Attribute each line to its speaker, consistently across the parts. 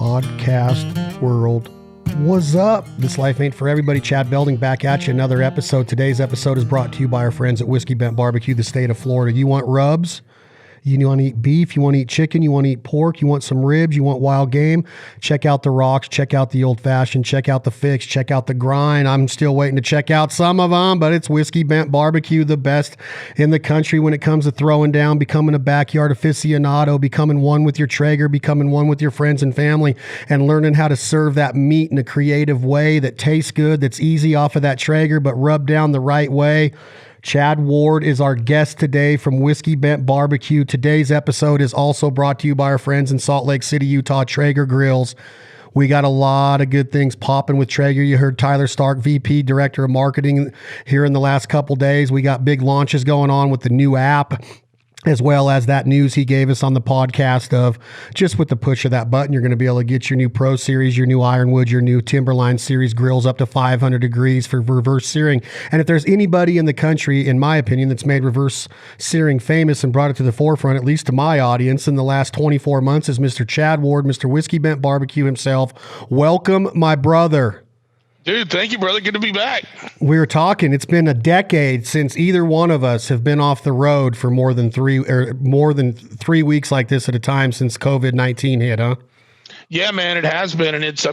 Speaker 1: podcast world. What's up? This life ain't for everybody. Chad Belding back at you. Another episode. Today's episode is brought to you by our friends at Whiskey Bent BBQ, the state of Florida. You want rubs? You want to eat beef, you want to eat chicken, you want to eat pork, you want some ribs, you want wild game, check out the rocks, check out the old fashioned, check out the fix, check out the grind. I'm still waiting to check out some of them, but it's Whiskey Bent BBQ, the best in the country when it comes to throwing down, becoming a backyard aficionado, becoming one with your Traeger, becoming one with your friends and family, and learning how to serve that meat in a creative way that tastes good, that's easy off of that Traeger, but rubbed down the right way. Chad Ward is our guest today from Whiskey Bent BBQ. Today's episode is also brought to you by our friends in Salt Lake City, Utah, Traeger Grills. We got a lot of good things popping with Traeger. You heard Tyler Stark, VP, Director of Marketing, here in the last couple days. We got big launches going on with the new app, as well as that news he gave us on the podcast of just with the push of that button, you're going to be able to get your new Pro Series, your new Ironwood, your new Timberline Series grills up to 500 degrees for reverse searing. And if there's anybody in the country, in my opinion, that's made reverse searing famous and brought it to the forefront, at least to my audience in the last 24 months, is Mr. Chad Ward, Mr. Whiskey Bent BBQ himself. Welcome, my brother.
Speaker 2: Dude, thank you, brother. Good to be back.
Speaker 1: We were talking. It's been a decade since either one of us have been off the road for more than 3 weeks like this at a time since COVID-19 hit, huh?
Speaker 2: Yeah, man, it has been, and it's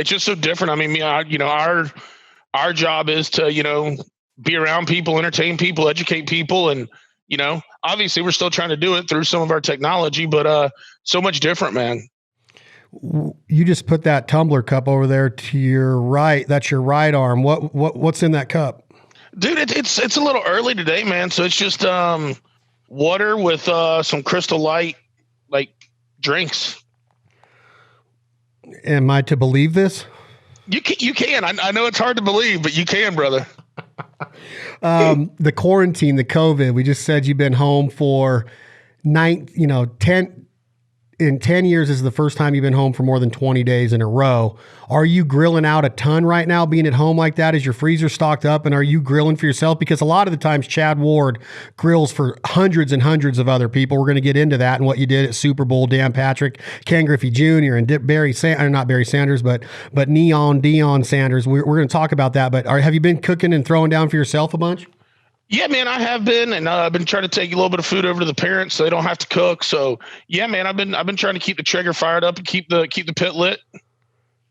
Speaker 2: just so different. I mean, our job is to be around people, entertain people, educate people, and obviously we're still trying to do it through some of our technology, but so much different, man.
Speaker 1: You just put that tumbler cup over there to your right. That's your right arm. What's in that cup?
Speaker 2: Dude, it's a little early today, man. So it's just water with some Crystal Light like drinks.
Speaker 1: Am I to believe this?
Speaker 2: You can. I know it's hard to believe, but you can, brother.
Speaker 1: The quarantine, the COVID. We just said you've been home for 10 years. This is the first time you've been home for more than 20 days in a row. Are you grilling out a ton right now, being at home like that? Is your freezer stocked up, and are you grilling for yourself? Because a lot of the times Chad Ward grills for hundreds and hundreds of other people. We're going to get into that and what you did at Super Bowl, Dan Patrick, Ken Griffey Jr., and not Barry Sanders, but Deion Sanders. We're going to talk about that, but have you been cooking and throwing down for yourself a bunch?
Speaker 2: Yeah, man, I have been, and I've been trying to take a little bit of food over to the parents so they don't have to cook. So yeah, man, I've been trying to keep the Traeger fired up and keep the pit lit.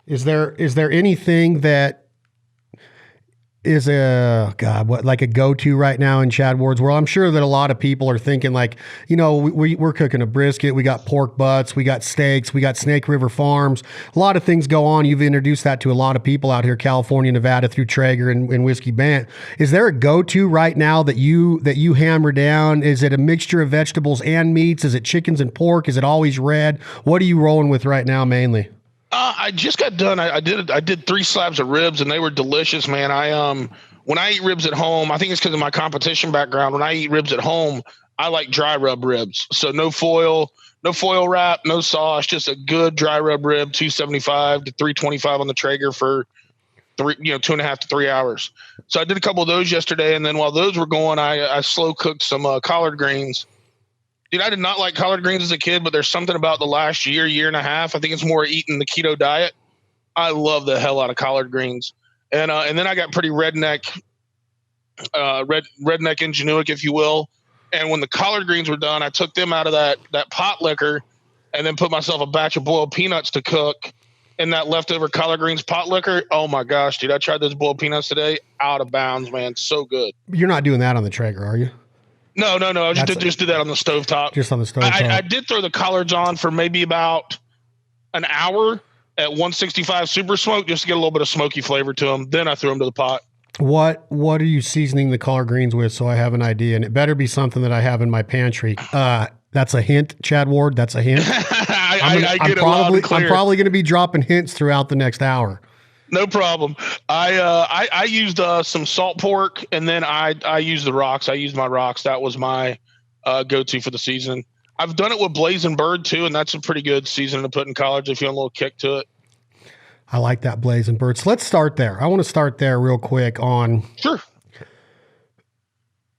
Speaker 1: Is there anything that is like a go-to right now in Chad Ward's world? I'm sure that a lot of people are thinking like, we're cooking a brisket, we got pork butts, we got steaks, we got Snake River Farms, a lot of things go on. You've introduced that to a lot of people out here, California, Nevada, through Traeger and Whiskey Bent. Is there a go-to right now that you hammer down? Is it a mixture of vegetables and meats? Is it chickens and pork? Is it always red? What are you rolling with right now mainly?
Speaker 2: I just got done. I did 3 slabs of ribs, and they were delicious, man. When I eat ribs at home, I think it's because of my competition background. When I eat ribs at home, I like dry rub ribs. So no foil wrap, no sauce, just a good dry rub rib, 275 to 325 on the Traeger for 2.5 to 3 hours. So I did a couple of those yesterday, and then while those were going, I slow cooked some collard greens. Dude, I did not like collard greens as a kid, but there's something about the last year and a half. I think it's more eating the keto diet. I love the hell out of collard greens. And then I got pretty redneck ingenuic, if you will. And when the collard greens were done, I took them out of that pot liquor and then put myself a batch of boiled peanuts to cook in that leftover collard greens pot liquor. Oh my gosh, dude. I tried those boiled peanuts today. Out of bounds, man. So good.
Speaker 1: You're not doing that on the Traeger, are you?
Speaker 2: No. I just did that on the stovetop.
Speaker 1: Just on the stovetop.
Speaker 2: I did throw the collards on for maybe about an hour at 165 super smoke just to get a little bit of smoky flavor to them. Then I threw them to the pot.
Speaker 1: What are you seasoning the collard greens with, so I have an idea? And it better be something that I have in my pantry. That's a hint, Chad Ward. That's a hint. I'm probably going to be dropping hints throughout the next hour.
Speaker 2: No problem. I used some salt pork, and then I used the rocks. I used my rocks. That was my go-to for the season. I've done it with Blazing Bird too, and that's a pretty good seasoning to put in collards if you want a little kick to it.
Speaker 1: I like that Blazing Bird. So let's start there. I want to start there real quick on.
Speaker 2: Sure.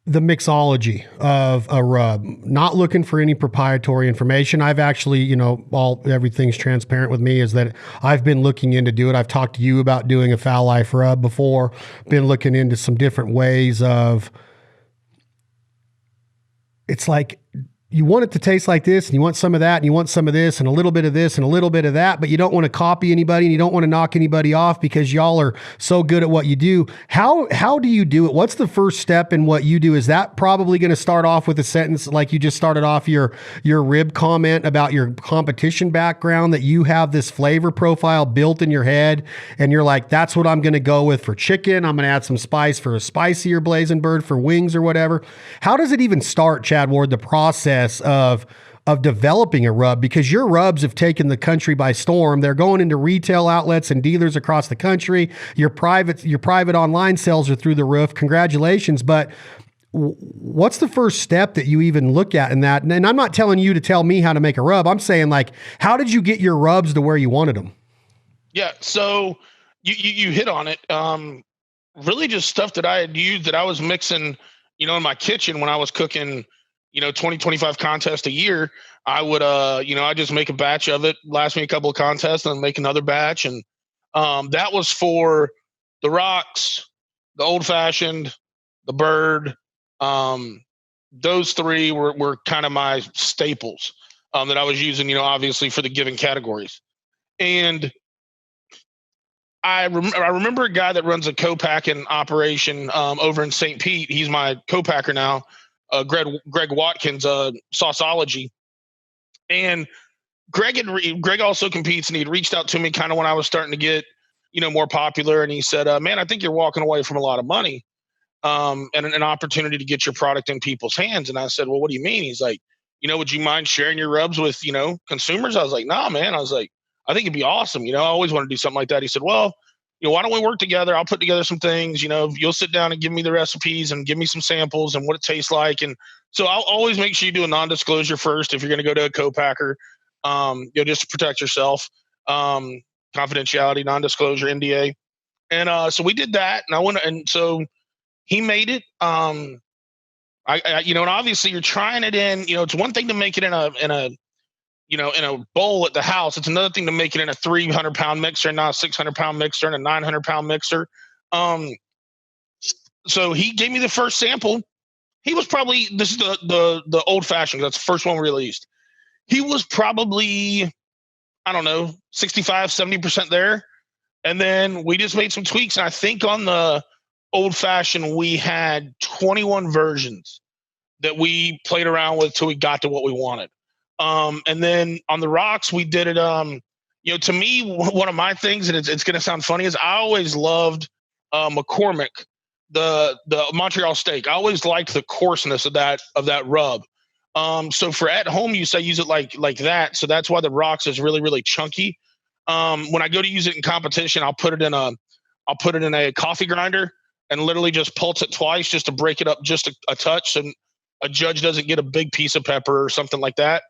Speaker 1: the mixology of a rub, not looking for any proprietary information. I've actually, everything's transparent with me is that I've been looking into do it. I've talked to you about doing a foul life rub before, been looking into some different ways of, it's like, you want it to taste like this and you want some of that and you want some of this and a little bit of this and a little bit of that, but you don't want to copy anybody and you don't want to knock anybody off because y'all are so good at what you do. How do you do it? What's the first step in what you do? Is that probably going to start off with a sentence like you just started off your rib comment about your competition background, that you have this flavor profile built in your head and you're like, that's what I'm going to go with for chicken. I'm going to add some spice for a spicier blazing bird for wings or whatever. How does it even start, Chad Ward, the process of developing a rub? Because your rubs have taken the country by storm. They're going into retail outlets and dealers across the country. Your private online sales are through the roof. Congratulations. But what's the first step that you even look at in that? And I'm not telling you to tell me how to make a rub. I'm saying, like, how did you get your rubs to where you wanted them?
Speaker 2: Yeah. So you hit on it. Really just stuff that I had used that I was mixing, in my kitchen when I was cooking, 20, 25 contests a year. I would, I just make a batch of it, last me a couple of contests, and then make another batch. And that was for the rocks, the old fashioned, the bird. Those three were kind of my staples that I was using, obviously for the given categories. And I remember a guy that runs a co-packing operation over in St. Pete. He's my co-packer now. Greg Watkins, Sauceology. And Greg also competes, and he'd reached out to me kind of when I was starting to get, more popular. And he said, man, I think you're walking away from a lot of money and an opportunity to get your product in people's hands. And I said, well, what do you mean? He's like, would you mind sharing your rubs with, consumers? I was like, nah, man. I was like, I think it'd be awesome. I always want to do something like that. He said, well, why don't we work together? I'll put together some things, you'll sit down and give me the recipes and give me some samples and what it tastes like. And so I'll always make sure you do a non-disclosure first if you're going to go to a co-packer, just to protect yourself, confidentiality, non-disclosure, NDA. And so we did that, and so he made it. And obviously you're trying it in, it's one thing to make it in a bowl at the house. It's another thing to make it in a 300-pound mixer, not a 600-pound mixer and a 900-pound mixer. So he gave me the first sample. He was probably, this is the old fashioned, that's the first one we released. He was probably, I don't know, 65, 70% there. And then we just made some tweaks. And I think on the old fashioned, we had 21 versions that we played around with till we got to what we wanted. And then on the rocks, we did it. To me, one of my things, and it's going to sound funny, is I always loved McCormick, the Montreal steak. I always liked the coarseness of that rub. So for at home use, I use it like that. So that's why the rocks is really, really chunky. When I go to use it in competition, I'll put it in a coffee grinder and literally just pulse it twice just to break it up just a touch, so a judge doesn't get a big piece of pepper or something like that.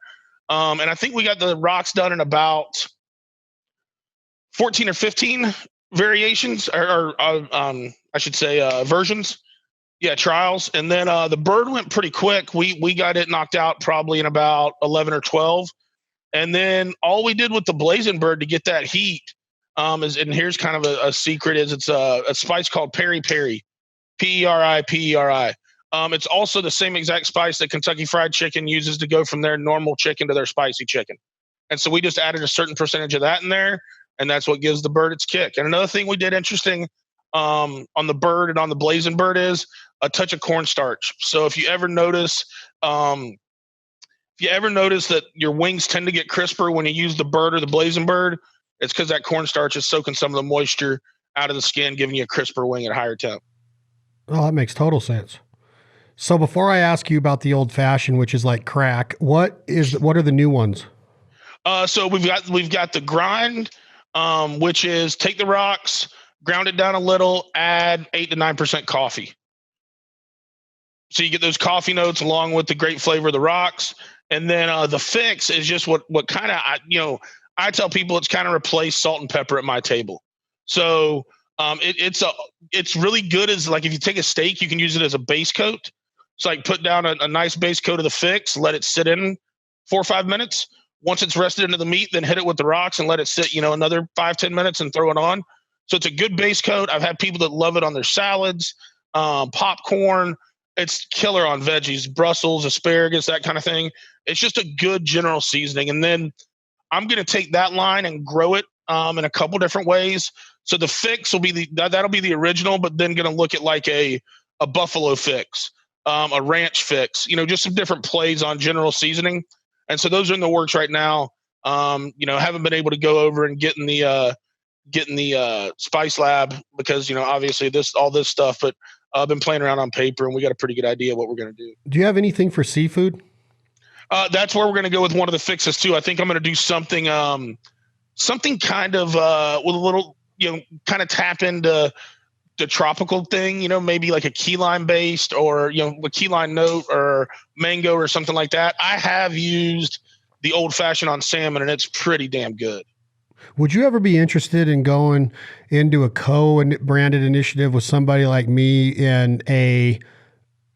Speaker 2: And I think we got the rocks done in about 14 or 15 variations, or I should say versions. Yeah, trials. And then the bird went pretty quick. We got it knocked out probably in about 11 or 12. And then all we did with the blazing bird to get that heat is, and here's kind of a secret, is it's a spice called peri peri, Peri. It's also the same exact spice that Kentucky Fried Chicken uses to go from their normal chicken to their spicy chicken. And so we just added a certain percentage of that in there, and that's what gives the bird its kick. And another thing we did interesting on the bird and on the blazing bird is a touch of cornstarch. So if you ever notice that your wings tend to get crisper when you use the bird or the blazing bird, it's because that cornstarch is soaking some of the moisture out of the skin, giving you a crisper wing at a higher temp.
Speaker 1: Oh, that makes total sense. So before I ask you about the old fashioned, which is like crack, what are the new ones?
Speaker 2: So we've got the grind, which is take the rocks, ground it down a little, add 8 to 9% coffee. So you get those coffee notes along with the great flavor of the rocks. And then the fix is just what kind of, I tell people it's kind of replaced salt and pepper at my table. So it's really good as, like, if you take a steak, you can use it as a base coat. So like put down a nice base coat of the fix, let it sit in 4 or 5 minutes. Once it's rested into the meat, then hit it with the rocks and let it sit, another 5-10 minutes and throw it on. So it's a good base coat. I've had people that love it on their salads, popcorn. It's killer on veggies, Brussels, asparagus, that kind of thing. It's just a good general seasoning. And then I'm going to take that line and grow it in a couple different ways. So the fix will be that'll be the original, but then going to look at like a buffalo fix, a ranch fix, just some different plays on general seasoning. And so those are in the works right now. Haven't been able to go over and get in the Spice Lab because, obviously all this stuff, but I've been playing around on paper and we got a pretty good idea what we're going to do.
Speaker 1: Do you have anything for seafood?
Speaker 2: That's where we're going to go with one of the fixes too. I think I'm going to do something kind of with a little, kind of tap into the tropical thing, maybe like a key lime based or, a key lime note or mango or something like that. I have used the old fashioned on salmon and it's pretty damn good.
Speaker 1: Would you ever be interested in going into a co-branded initiative with somebody like me in a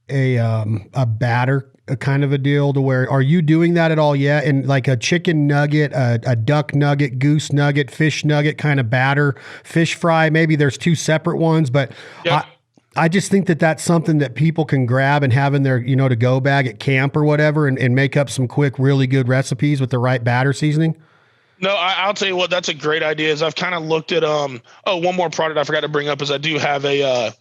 Speaker 1: batter kind of a deal to where, are you doing that at all yet? And like a chicken nugget, a duck nugget, goose nugget, fish nugget kind of batter, fish fry, maybe there's two separate ones, but yep. I just think that that's something that people can grab and have in their, to go bag at camp or whatever and make up some quick, really good recipes with the right batter seasoning.
Speaker 2: No, I'll tell you what, that's a great idea. Is I've kind of looked at one more product I forgot to bring up is I do have a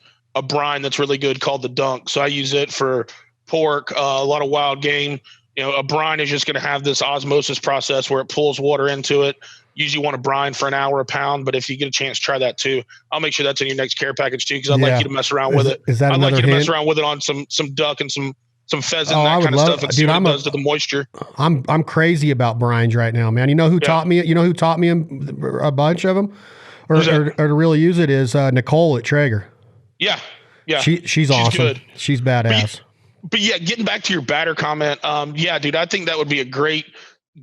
Speaker 2: brine that's really good called the Dunk. So I use it for pork, a lot of wild game. A brine is just going to have this osmosis process where it pulls water into it. Usually want to brine for an hour a pound, but if you get a chance, try that too. I'll make sure that's in your next care package too, because I'd like you to mess around with it. I'd like you to mess around with it on some duck and some pheasant, that kind of stuff, and see what it does to the moisture.
Speaker 1: I'm crazy about brines right now, man. You know who taught me? You know who taught me a bunch of them, or to really use it is Nicole at Traeger.
Speaker 2: Yeah.
Speaker 1: She's awesome. Good. She's badass.
Speaker 2: But yeah, getting back to your batter comment, dude, I think that would be a great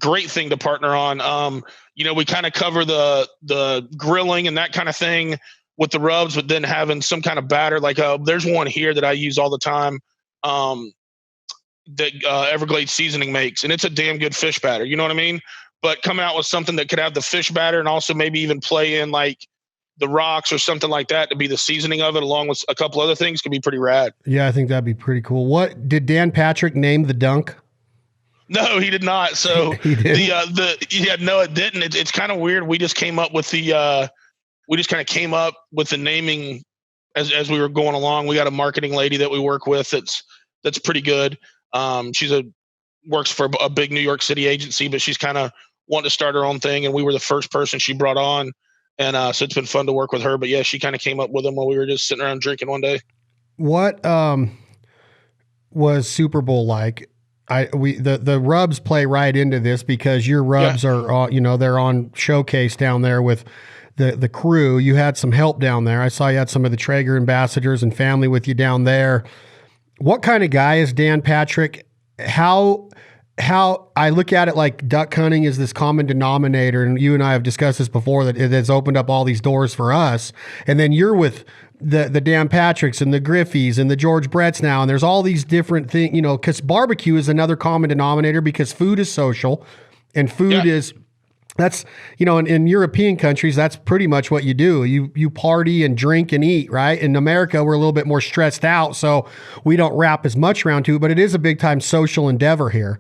Speaker 2: thing to partner on. We kind of cover the grilling and that kind of thing with the rubs, but then having some kind of batter. Like there's one here that I use all the time. That Everglades Seasoning makes, and it's a damn good fish batter. You know what I mean? But coming out with something that could have the fish batter and also maybe even play in like the rocks or something like that to be the seasoning of it, along with a couple other things, could be pretty rad. Yeah,
Speaker 1: I think that'd be pretty cool. What did Dan Patrick name the Dunk?
Speaker 2: No, he did not. So
Speaker 1: he did.
Speaker 2: No, it didn't. It's kind of weird. We just came up with the naming as we were going along. We got a marketing lady that we work with that's pretty good. Works for a big New York City agency, but she's kind of wanting to start her own thing. And we were the first person she brought on. And so it's been fun to work with her. But yeah, she kind of came up with them while we were just sitting around drinking one day.
Speaker 1: What was Super Bowl like? The rubs play right into this because your rubs are, they're on showcase down there with the crew. You had some help down there. I saw you had some of the Traeger ambassadors and family with you down there. What kind of guy is Dan Patrick? How I look at it like duck hunting is this common denominator, and you and I have discussed this before, that it has opened up all these doors for us. And then you're with the Dan Patricks and the Griffies and the George Bretts now, and there's all these different things, because barbecue is another common denominator because food is social, and food is. That's, in European countries, that's pretty much what you do. You party and drink and eat, right? In America, we're a little bit more stressed out, so we don't wrap as much around to it, but it is a big time social endeavor here.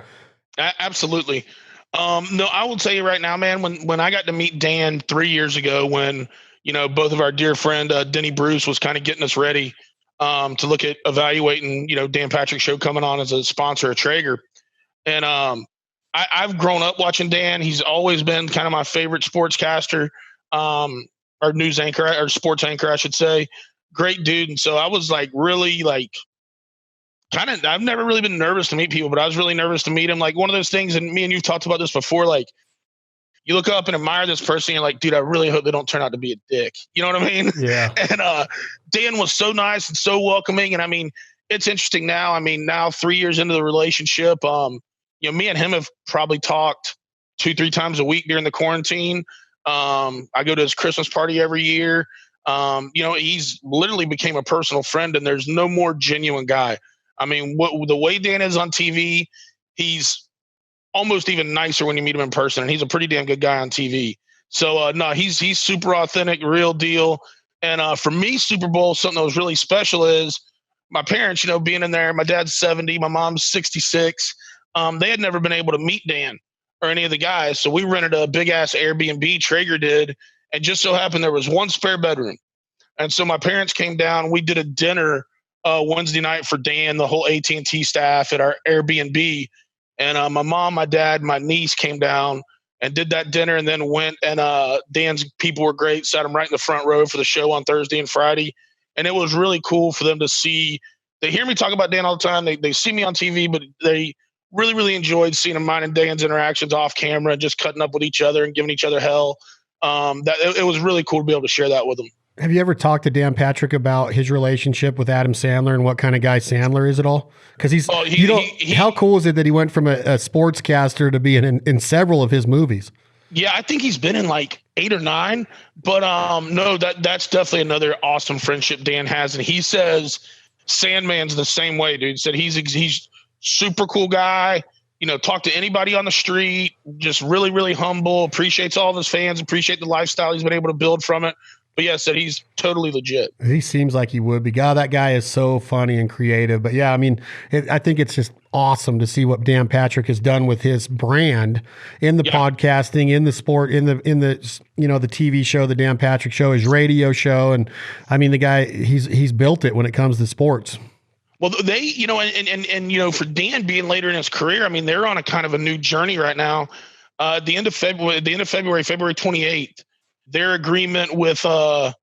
Speaker 2: Absolutely. No, I will tell you right now, man, when I got to meet Dan 3 years ago, when, both of our dear friend, Denny Bruce was kind of getting us ready to look at evaluating, Dan Patrick's show coming on as a sponsor of Traeger. And, I've grown up watching Dan. He's always been kind of my favorite sportscaster, or news anchor, or sports anchor, I should say. Great dude. And so I was like, really like, I've never really been nervous to meet people, but I was really nervous to meet him. Like one of those things, and me and you've talked about this before, like you look up and admire this person. You're like, dude, I really hope they don't turn out to be a dick. You know what I mean?
Speaker 1: Yeah.
Speaker 2: And Dan was so nice and so welcoming. And I mean, it's interesting now. Now 3 years into the relationship, me and him have probably talked 2-3 times a week during the quarantine. I go to his Christmas party every year. He's literally became a personal friend, and there's no more genuine guy. I mean, the way Dan is on TV, he's almost even nicer when you meet him in person, and he's a pretty damn good guy on TV. So no, he's super authentic, real deal. And for me, Super Bowl, something that was really special is my parents, you know, being in there. My dad's 70, my mom's 66. They had never been able to meet Dan or any of the guys, so we rented a big ass Airbnb. Traeger did, and just so happened there was one spare bedroom. And so my parents came down. We did a dinner Wednesday night for Dan, the whole AT&T staff at our Airbnb. And my mom, my dad, my niece came down and did that dinner, and then went, and Dan's people were great. Sat them right in the front row for the show on Thursday and Friday. And it was really cool for them to see. They hear me talk about Dan all the time. They see me on TV, but they really, really enjoyed seeing mine and Dan's interactions off camera and just cutting up with each other and giving each other hell. It was really cool to be able to share that with them.
Speaker 1: Have you ever talked to Dan Patrick about his relationship with Adam Sandler and what kind of guy Sandler is at all? Because how cool is it that he went from a sportscaster to being in several of his movies?
Speaker 2: Yeah, I think he's been in like 8 or 9, but no, that's definitely another awesome friendship Dan has. And he says Sandman's the same way, dude. Said he's super cool guy. You know, talk to anybody on the street, just really, really humble, appreciates all of his fans, appreciate the lifestyle he's been able to build from it. But yeah, said he's totally legit.
Speaker 1: He seems like he would be. God, that guy is so funny and creative. But yeah, I mean, I think it's just awesome to see what Dan Patrick has done with his brand in the podcasting, in the sport, in the you know, the TV show, the Dan Patrick Show, his radio show, and I mean, the guy he's built it when it comes to sports.
Speaker 2: Well, they, you know, and you know, for Dan being later in his career, I mean, they're on a kind of a new journey right now. At the end of February, February 28th. Their agreement with AT&T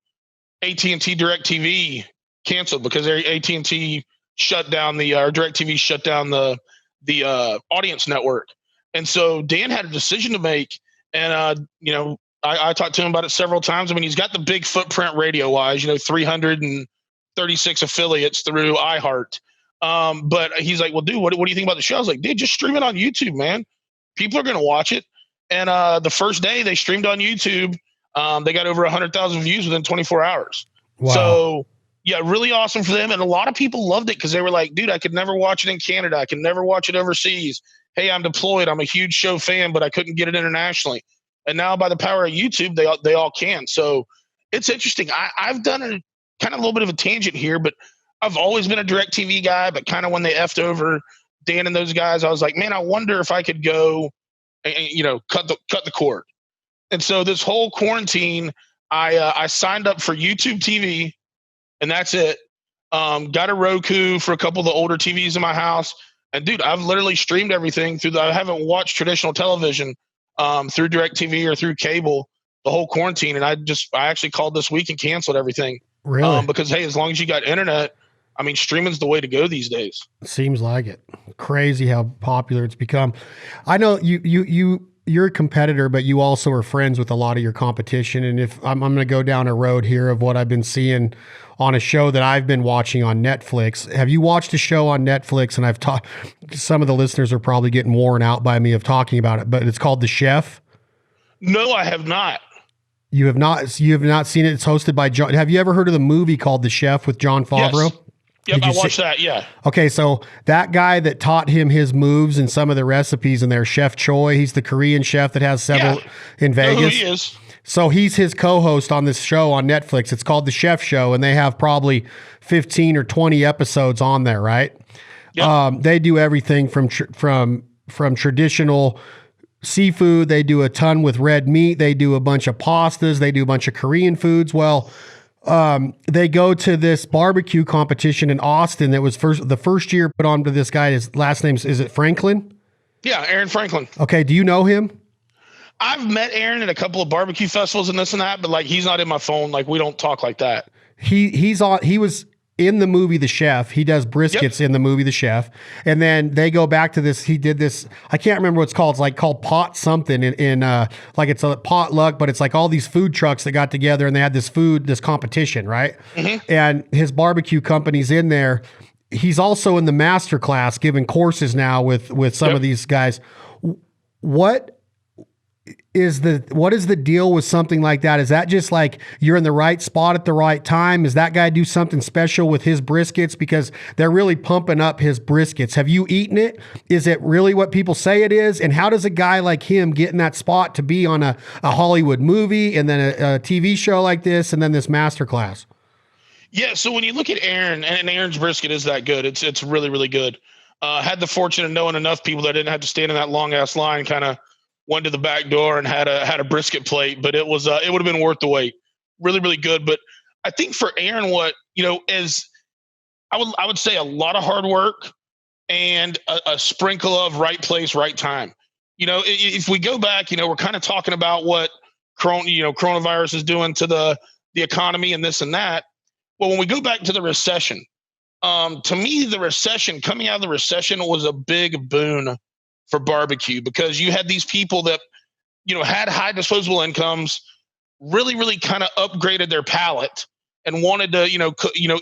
Speaker 2: DirecTV canceled because AT&T shut down or DirecTV shut down the audience network. And so Dan had a decision to make. And, you know, I talked to him about it several times. I mean, he's got the big footprint radio wise, you know, 336 affiliates through iHeart. But he's like, well, dude, what do you think about the show? I was like, dude, just stream it on YouTube, man. People are going to watch it. And the first day they streamed on YouTube. They got over 100,000 views within 24 hours. Wow. So yeah, really awesome for them. And a lot of people loved it because they were like, dude, I could never watch it in Canada. I could never watch it overseas. Hey, I'm deployed. I'm a huge show fan, but I couldn't get it internationally. And now by the power of YouTube, they all can. So it's interesting. I've done a kind of a little bit of a tangent here, but I've always been a DirecTV guy, but kind of when they effed over Dan and those guys, I was like, man, I wonder if I could go and, you know, cut the cord. And so this whole quarantine, I signed up for YouTube TV, and that's it. Got a Roku for a couple of the older TVs in my house. And dude, I've literally streamed everything I haven't watched traditional television through DirecTV or through cable the whole quarantine. And I actually called this week and canceled everything.
Speaker 1: Really?
Speaker 2: Because hey, as long as you got internet, I mean, streaming's the way to go these days.
Speaker 1: Seems like it. Crazy how popular it's become. I know you're a competitor, but you also are friends with a lot of your competition. And if I'm going to go down a road here of what I've been seeing on a show that I've been watching on Netflix. Have you watched a show on Netflix? And I've talked, some of the listeners are probably getting worn out by me of talking about it, but it's called The Chef.
Speaker 2: No, I have not.
Speaker 1: You have not seen it. It's hosted by John. Have you ever heard of the movie called The Chef with Jon Favreau?
Speaker 2: Yes. Yep, I watched that, yeah.
Speaker 1: Okay, so that guy that taught him his moves and some of the recipes in there, Chef Choi, he's the Korean chef that has several in Vegas.
Speaker 2: Know who he is.
Speaker 1: So he's his co-host on this show on Netflix. It's called The Chef Show, and they have probably 15 or 20 episodes on there, right? Yep. They do everything from traditional seafood. They do a ton with red meat. They do a bunch of pastas. They do a bunch of Korean foods. Well, they go to this barbecue competition in Austin that was the first year put on to this guy. His last name is it Franklin?
Speaker 2: Yeah, Aaron Franklin.
Speaker 1: Okay, do you know him?
Speaker 2: I've met Aaron at a couple of barbecue festivals and this and that, but like he's not in my phone. Like we don't talk like that.
Speaker 1: He was in the movie The Chef. He does briskets in the movie The Chef. And then they go back to this. He did this. I can't remember what it's called. It's like called pot something in like it's a potluck, but it's like all these food trucks that got together and they had this competition, right? Mm-hmm. And his barbecue company's in there. He's also in the master class giving courses now with some of these guys. What what is the deal with something like that? Is that just like you're in the right spot at the right time? Does that guy do something special with his briskets? Because they're really pumping up his briskets. Have you eaten it? Is it really what people say it is? And how does a guy like him get in that spot to be on a Hollywood movie and then a TV show like this and then this masterclass?
Speaker 2: Yeah, so when you look at Aaron, and Aaron's brisket is that good. It's really, really good. Had the fortune of knowing enough people that didn't have to stand in that long ass line, kind of went to the back door and had a brisket plate, but it would have been worth the wait. Really, really good. But I think for Aaron, what, is I would say a lot of hard work and a sprinkle of right place, right time. If we go back, we're kind of talking about what coronavirus is doing to the economy and this and that. Well, when we go back to the recession, to me, coming out of the recession was a big boon for barbecue, because you had these people that, had high disposable incomes, really, really kind of upgraded their palate and wanted to,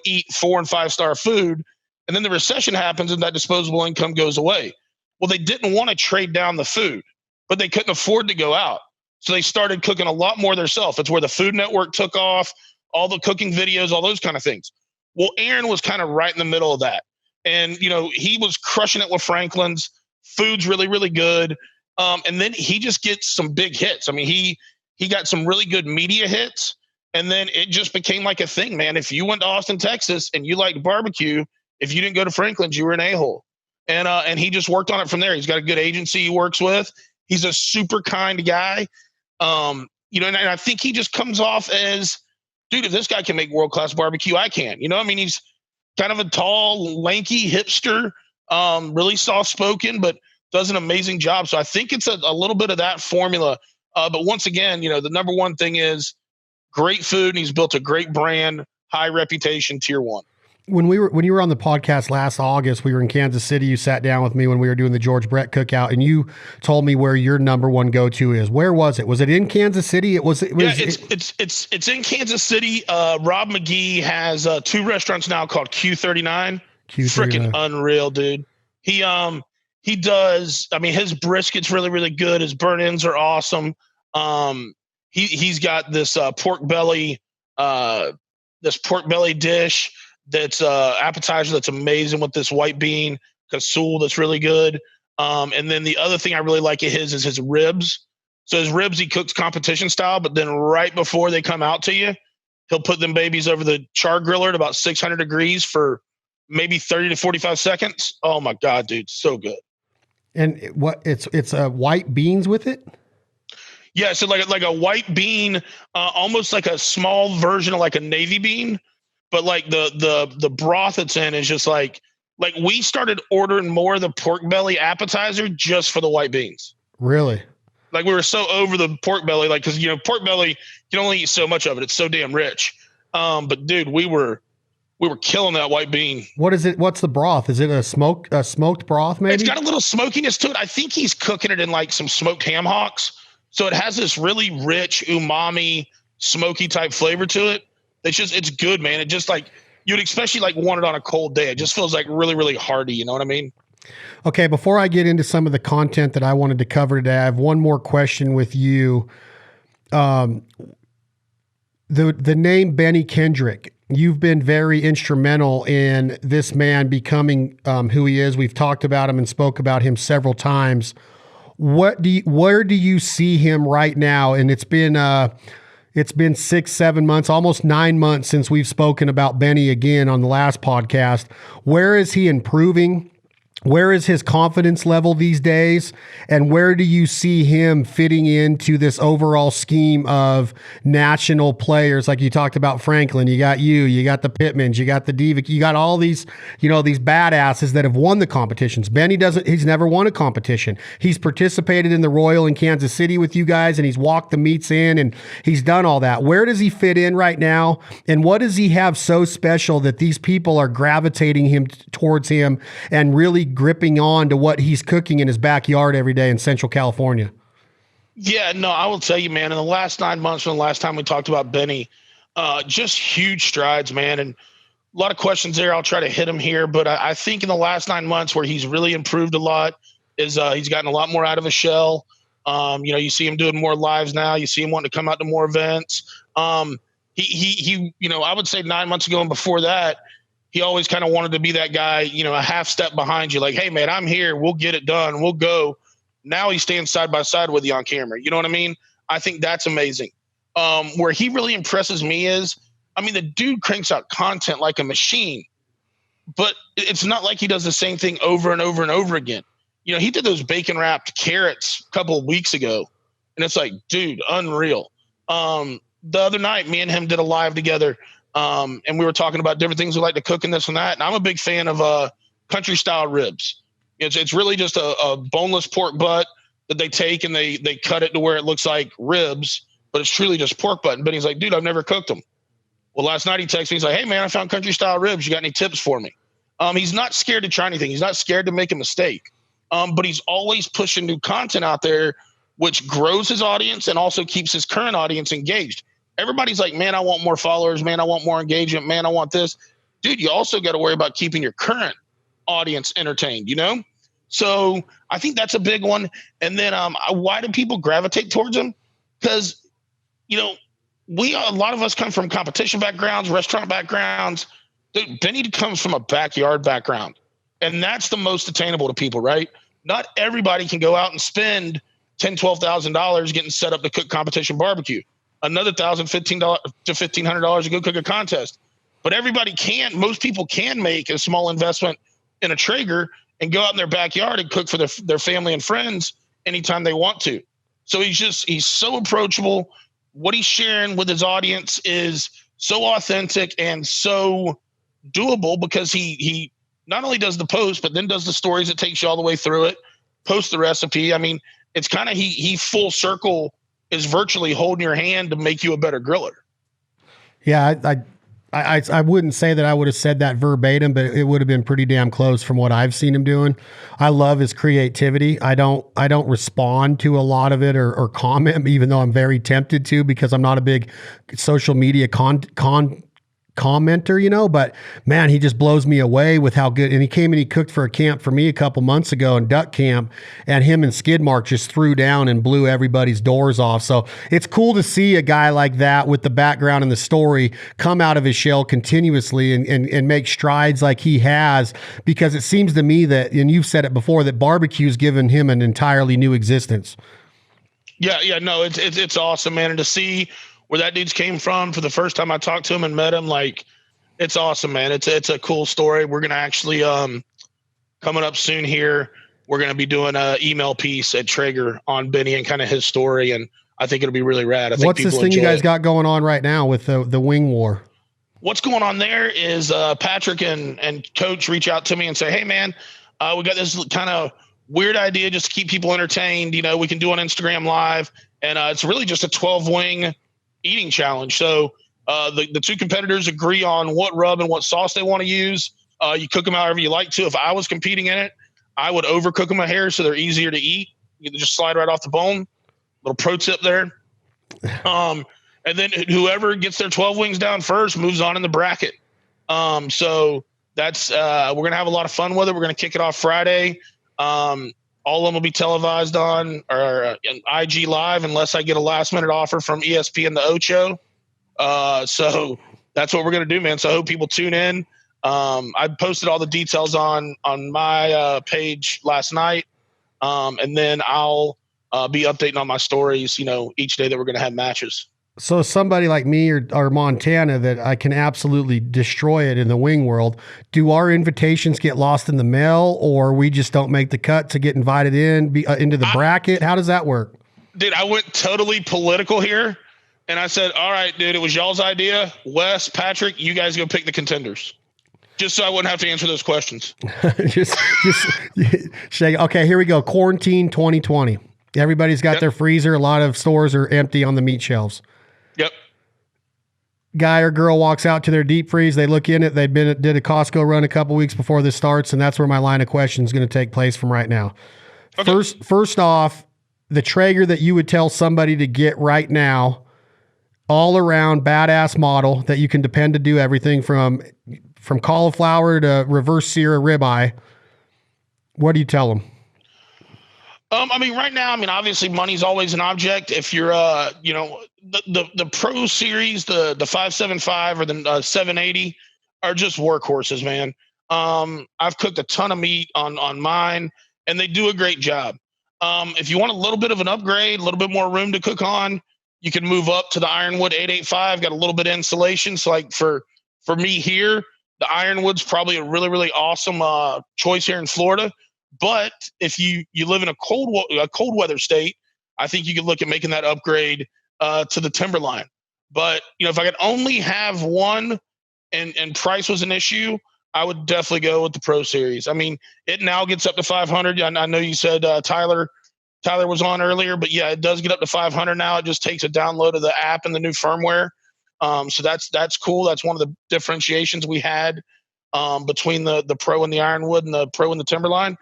Speaker 2: eat 4 and 5 star food. And then the recession happens and that disposable income goes away. Well, they didn't want to trade down the food, but they couldn't afford to go out. So they started cooking a lot more themselves. It's where the Food Network took off, all the cooking videos, all those kind of things. Well, Aaron was kind of right in the middle of that. And, he was crushing it with Franklin's. Food's really, really good. And then he just gets some big hits. I mean, he got some really good media hits. And then it just became like a thing, man. If you went to Austin, Texas, and you liked barbecue, if you didn't go to Franklin's, you were an a-hole. And he just worked on it from there. He's got a good agency he works with. He's a super kind guy. And I think he just comes off as, dude, if this guy can make world-class barbecue, I can. He's kind of a tall, lanky hipster, really soft-spoken, but does an amazing job. So I think it's a little bit of that formula. But once again, the number one thing is great food, and he's built a great brand, high reputation, tier 1.
Speaker 1: When you were on the podcast last August, we were in Kansas City. You sat down with me when we were doing the George Brett cookout, and you told me where your number one go-to is. Where was it? Was it in Kansas City?
Speaker 2: It's in Kansas City. Rob McGee has 2 restaurants now called Q39. Freaking unreal, dude. He does. I mean, his brisket's really, really good. His burn ends are awesome. He's got this pork belly dish that's appetizer that's amazing with this white bean cassoulet that's really good. And then the other thing I really like of his is his ribs. So his ribs, he cooks competition style, but then right before they come out to you, he'll put them babies over the char griller at about 600 degrees for maybe 30 to 45 seconds. Oh my God, dude. So good.
Speaker 1: And it's white beans with it?
Speaker 2: Yeah. So like a white bean, almost like a small version of like a navy bean. But like the broth it's in is just like we started ordering more of the pork belly appetizer just for the white beans.
Speaker 1: Really?
Speaker 2: Like we were so over the pork belly, like, cause pork belly, you can only eat so much of it. It's so damn rich. But dude, we were killing that white bean.
Speaker 1: What is it? What's the broth? Is it a smoked broth? Maybe
Speaker 2: it's got a little smokiness to it. I think he's cooking it in like some smoked ham hocks. So it has this really rich umami, smoky type flavor to it. It's good, man. It just like you'd especially like want it on a cold day. It just feels like really, really hearty. You know what I mean?
Speaker 1: Okay. Before I get into some of the content that I wanted to cover today, I have one more question with you. The name Benny Kendrick, you've been very instrumental in this man becoming who he is. We've talked about him and spoke about him several times. Where do you see him right now? And it's been 6, 7 months, almost 9 months since we've spoken about Benny again on the last podcast. Where is he improving? Where is his confidence level these days? And where do you see him fitting into this overall scheme of national players? Like you talked about Franklin, you got the Pittmans, you got the Diva, you got all these, these badasses that have won the competitions. Benny he's never won a competition. He's participated in the Royal in Kansas City with you guys, and he's walked the meets in, and he's done all that. Where does he fit in right now? And what does he have so special that these people are gravitating towards him and really gripping on to what he's cooking in his backyard every day in Central California?
Speaker 2: Yeah, no, I will tell you, man, in the last 9 months from the last time we talked about Benny, just huge strides, man. And a lot of questions there. I'll try to hit them here, but I think in the last 9 months where he's really improved a lot is he's gotten a lot more out of his shell. You see him doing more lives now. You see him wanting to come out to more events. He I would say 9 months ago and before that, he always kind of wanted to be that guy, a half step behind you. Like, hey man, I'm here. We'll get it done. We'll go. Now he stands side by side with you on camera. You know what I mean? I think that's amazing. Where he really impresses me is, the dude cranks out content like a machine, but it's not like he does the same thing over and over and over again. He did those bacon wrapped carrots a couple of weeks ago, and it's like, dude, unreal. The other night, me and him did a live together, and we were talking about different things we like to cook and this and that. And I'm a big fan of country style ribs. It's really just a boneless pork butt that they take and they cut it to where it looks like ribs, but it's truly just pork butt. But he's like, dude, I've never cooked them. Well, last night he texted me. He's like, hey man, I found country style ribs. You got any tips for me? He's not scared to try anything. He's not scared to make a mistake. But he's always pushing new content out there, which grows his audience and also keeps his current audience engaged. Everybody's like, man, I want more followers. Man, I want more engagement. Man, I want this. Dude, you also got to worry about keeping your current audience entertained, So I think that's a big one. And then why do people gravitate towards him? Because, a lot of us come from competition backgrounds, restaurant backgrounds. Dude, Benny comes from a backyard background. And that's the most attainable to people, right? Not everybody can go out and spend $10,000, $12,000 getting set up to cook competition barbecue. Another $1,000, $1,500 to $1,500 to go cook a contest. But everybody can. Most people can make a small investment in a Traeger and go out in their backyard and cook for their family and friends anytime they want to. So he's so approachable. What he's sharing with his audience is so authentic and so doable because he not only does the post, but then does the stories that takes you all the way through it, post the recipe. It's kind of he full circle is virtually holding your hand to make you a better griller.
Speaker 1: Yeah, I wouldn't say that I would have said that verbatim, but it would have been pretty damn close from what I've seen him doing. I love his creativity. I don't respond to a lot of it or comment, even though I'm very tempted to because I'm not a big social media commenter, but man, he just blows me away with how good. And he came and he cooked for a camp for me a couple months ago in duck camp, and him and Skidmark just threw down and blew everybody's doors off. So it's cool to see a guy like that with the background and the story come out of his shell continuously and make strides like he has, because it seems to me that, and you've said it before, that barbecue's given him an entirely new existence.
Speaker 2: Yeah, no, it's awesome, man. And to see where that dude's came from for the first time I talked to him and met him, like, it's awesome, man. It's a cool story. We're going to actually, coming up soon here, we're going to be doing an email piece at Traeger on Benny and kind of his story. And I think it'll be really rad. I think
Speaker 1: what's this thing you guys got going on right now with the wing war?
Speaker 2: What's going on there is Patrick and Coach reach out to me and say, hey man, we got this kind of weird idea just to keep people entertained. We can do on Instagram Live. And it's really just a 12 wing eating challenge. So the two competitors agree on what rub and what sauce they want to use. You cook them however you like to. If I was competing in it, I would overcook them a hair so they're easier to eat. You can just slide right off the bone. Little pro tip there. And then whoever gets their 12 wings down first moves on in the bracket. So that's we're going to have a lot of fun with it. We're going to kick it off Friday. All of them will be televised on or IG Live unless I get a last minute offer from ESPN the Ocho. So that's what we're going to do, man. So I hope people tune in. I posted all the details on my page last night. And then I'll be updating on my stories, each day that we're going to have matches.
Speaker 1: So somebody like me or Montana that I can absolutely destroy it in the wing world, do our invitations get lost in the mail, or we just don't make the cut to get invited into the bracket? How does that work?
Speaker 2: Dude, I went totally political here, and I said, all right, dude, it was y'all's idea. Wes, Patrick, you guys go pick the contenders. Just so I wouldn't have to answer those questions.
Speaker 1: just shake. Okay, here we go. Quarantine 2020. Everybody's got their freezer. A lot of stores are empty on the meat shelves.
Speaker 2: Yep.
Speaker 1: Guy or girl walks out to their deep freeze. They look in it. They did a Costco run a couple weeks before this starts, and that's where my line of questions is going to take place from right now. Okay. First off, the Traeger that you would tell somebody to get right now, all around badass model that you can depend to do everything from cauliflower to reverse sear a ribeye. What do you tell them?
Speaker 2: I mean, right now, I mean, obviously money's always an object. If you're, you know, the Pro Series, the 575 or the 780 are just workhorses, man. I've cooked a ton of meat on mine, and they do a great job. If you want a little bit of an upgrade, a little bit more room to cook on, you can move up to the Ironwood 885. Got a little bit of insulation. So, like for me here, the Ironwood's probably a really really awesome choice here in Florida. But if you live in a cold weather state, I think you could look at making that upgrade to the Timberline. But you know, if I could only have one, and price was an issue, I would definitely go with the Pro Series. I mean, it now gets up to 500. I know you said Tyler was on earlier, but yeah, it does get up to 500 now. It just takes a download of the app and the new firmware. So that's cool. That's one of the differentiations we had between the Pro and the Ironwood and the Pro and the Timberline.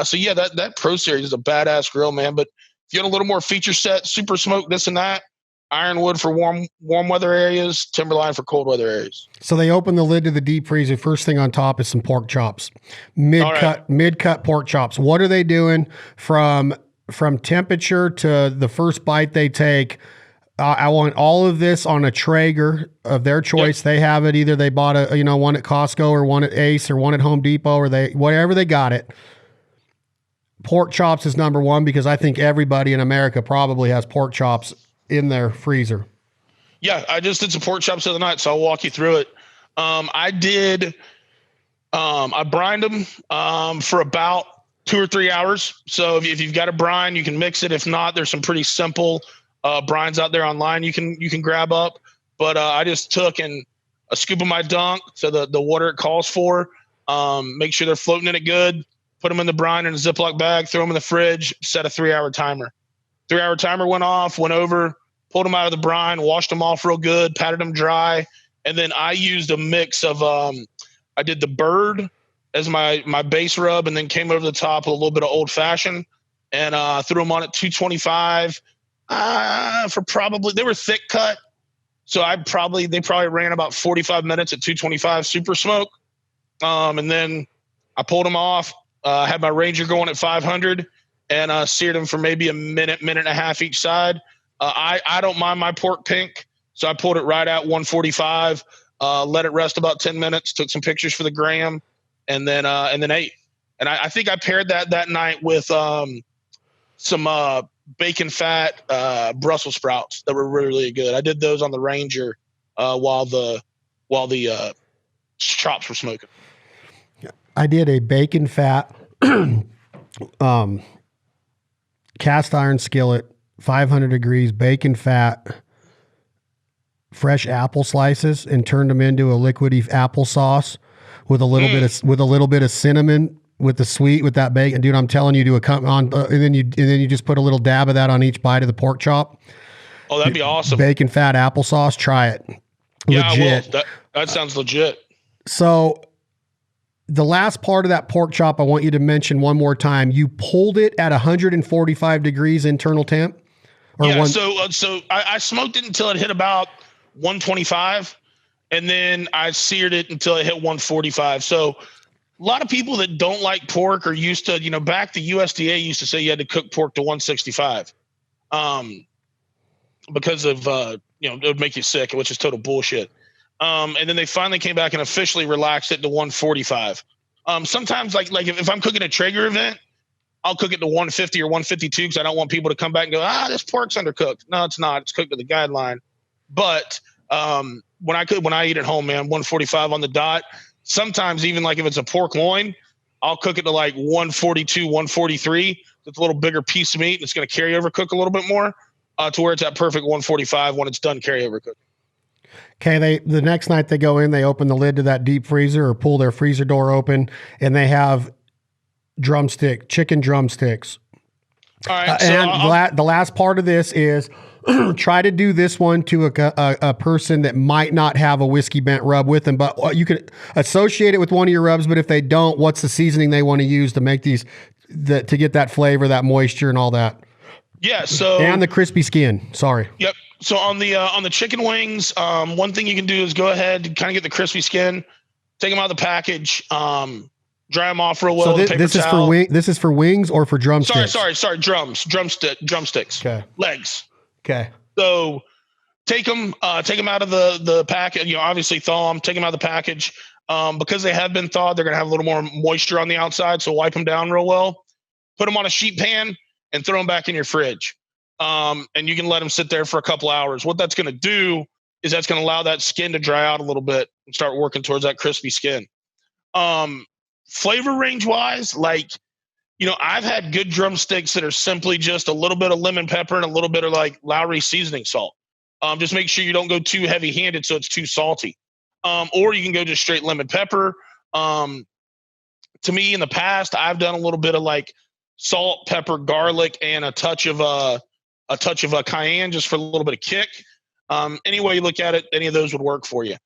Speaker 2: So yeah, that Pro Series is a badass grill, man. But if you want a little more feature set, super smoke, this and that, Ironwood for warm weather areas, Timberline for cold weather areas.
Speaker 1: So they open the lid to the deep freezer. First thing on top is some pork chops, mid cut pork chops. What are they doing from temperature to the first bite they take? I want all of this on a Traeger of their choice. Yep. They have it. Either they bought one at Costco or one at Ace or one at Home Depot, or whatever they got it. Pork chops is number one because I think everybody in America probably has pork chops in their freezer.
Speaker 2: Yeah, I just did some pork chops the other night, so I'll walk you through it. I brined them for about 2 or 3 hours. So if you've got a brine, you can mix it. If not, there's some pretty simple brines out there online you can grab up. But I just took a scoop of my dunk, so the water it calls for. Make sure they're floating in it good. Put them in the brine in a Ziploc bag, throw them in the fridge, set a 3-hour timer. 3-hour timer went off, went over, pulled them out of the brine, washed them off real good, patted them dry. And then I used a mix of, I did the Bird as my base rub, and then came over the top with a little bit of Old Fashioned, and threw them on at 225 for probably, they were thick cut. So they probably ran about 45 minutes at 225 super smoke. And then I pulled them off, had my Ranger going at 500, and seared them for maybe a minute and a half each side. I don't mind my pork pink, so I pulled it right at 145, let it rest about 10 minutes, took some pictures for the gram, and then ate. And I think I paired that night with some bacon fat Brussels sprouts that were really, really good. I did those on the Ranger while the chops were smoking.
Speaker 1: I did a bacon fat cast iron skillet, 500 degrees, bacon fat, fresh apple slices, and turned them into a liquidy applesauce with a little bit of cinnamon with the sweet with that bacon. Dude, I'm telling you, and then you just put a little dab of that on each bite of the pork chop.
Speaker 2: Oh, that'd be awesome.
Speaker 1: Bacon fat applesauce. Try it.
Speaker 2: Yeah, legit. I will. That sounds legit.
Speaker 1: So the last part of that pork chop, I want you to mention one more time. You pulled it at 145 degrees internal temp?
Speaker 2: So I smoked it until it hit about 125, and then I seared it until it hit 145. So a lot of people that don't like pork are used to, back the USDA used to say you had to cook pork to 165 because of, it would make you sick, which is total bullshit. And then they finally came back and officially relaxed it to 145. Sometimes like if I'm cooking a Traeger event, I'll cook it to 150 or 152 because I don't want people to come back and go, this pork's undercooked. No, it's not. It's cooked to the guideline. But when I eat at home, man, 145 on the dot. Sometimes even like if it's a pork loin, I'll cook it to like 142, 143. It's a little bigger piece of meat, and it's going to carry over cook a little bit more to where it's at perfect 145 when it's done carry over cooking.
Speaker 1: Okay, the next night they go in, they open the lid to that deep freezer or pull their freezer door open, and they have chicken drumsticks.
Speaker 2: All right.
Speaker 1: And the last part of this is try to do this one to a person that might not have a Whiskey Bent rub with them, but you could associate it with one of your rubs. But if they don't, what's the seasoning they want to use to make these, to get that flavor, that moisture, and all that?
Speaker 2: Yeah. So
Speaker 1: and the crispy skin. Sorry.
Speaker 2: Yep. So on the chicken wings, one thing you can do is go ahead and kind of get the crispy skin, take them out of the package. Dry them off real well.
Speaker 1: So
Speaker 2: with a paper
Speaker 1: this is
Speaker 2: towel.
Speaker 1: this is for wings or for drumsticks?
Speaker 2: Sorry. Drumsticks.
Speaker 1: Okay.
Speaker 2: Legs.
Speaker 1: Okay.
Speaker 2: So take them out of the package. Obviously thaw them. Take them out of the package. Because they have been thawed, they're gonna have a little more moisture on the outside. So wipe them down real well. Put them on a sheet pan and throw them back in your fridge. And you can let them sit there for a couple hours. What that's gonna do is that's gonna allow that skin to dry out a little bit and start working towards that crispy skin. Flavor range wise, I've had good drumsticks that are simply just a little bit of lemon pepper and a little bit of like Lowry seasoning salt. Just make sure you don't go too heavy handed so it's too salty. Or you can go just straight lemon pepper. To me, in the past, I've done a little bit of like salt, pepper, garlic, and a touch of cayenne just for a little bit of kick. Any way you look at it, any of those would work for you.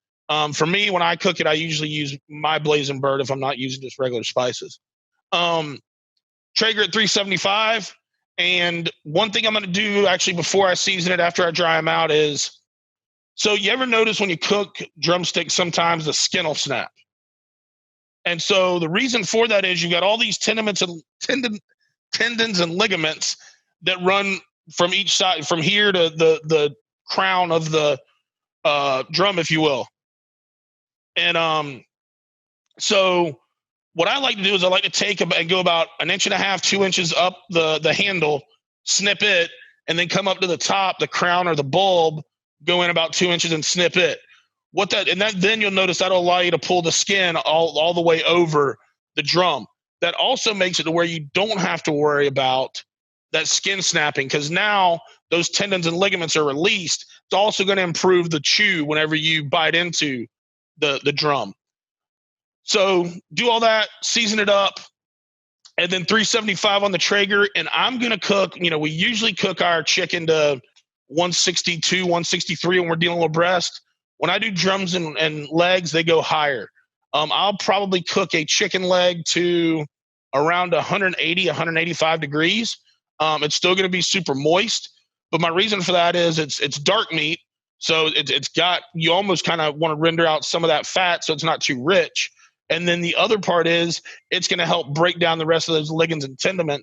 Speaker 2: For me, when I cook it, I usually use my blazing bird if I'm not using just regular spices. Traeger at 375. And one thing I'm going to do actually before I season it, after I dry them out, is, so you ever notice when you cook drumsticks, sometimes the skin will snap. And so the reason for that is you've got all these tendons and ligaments that run from each side, from here to the crown of the drum, if you will. And so what I like to do is I like to take and go about 1.5 inches, 2 inches up the handle, snip it, and then come up to the top, the crown or the bulb, go in about 2 inches and snip it. Then you'll notice that'll allow you to pull the skin all the way over the drum. That also makes it to where you don't have to worry about that skin snapping, because now those tendons and ligaments are released. It's also going to improve the chew whenever you bite into the drum. So do all that, season it up, and then 375 on the Traeger. And I'm going to cook, we usually cook our chicken to 162, 163 when we're dealing with breast. When I do drums and legs, they go higher. I'll probably cook a chicken leg to around 180, 185 degrees. It's still going to be super moist, but my reason for that is it's dark meat. So it's got, you almost kind of want to render out some of that fat so it's not too rich. And then the other part is it's going to help break down the rest of those ligaments and tendons.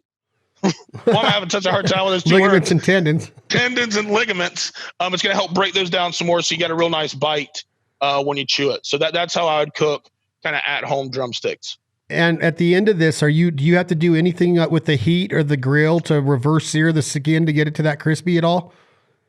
Speaker 2: Well, I'm having such a hard time with those two
Speaker 1: ligaments
Speaker 2: words.
Speaker 1: And tendons. Tendons
Speaker 2: and ligaments. It's going to help break those down some more, so you got a real nice bite when you chew it. So that's how I would cook kind of at home drumsticks.
Speaker 1: And at the end of this, do you have to do anything with the heat or the grill to reverse sear the skin to get it to that crispy at all?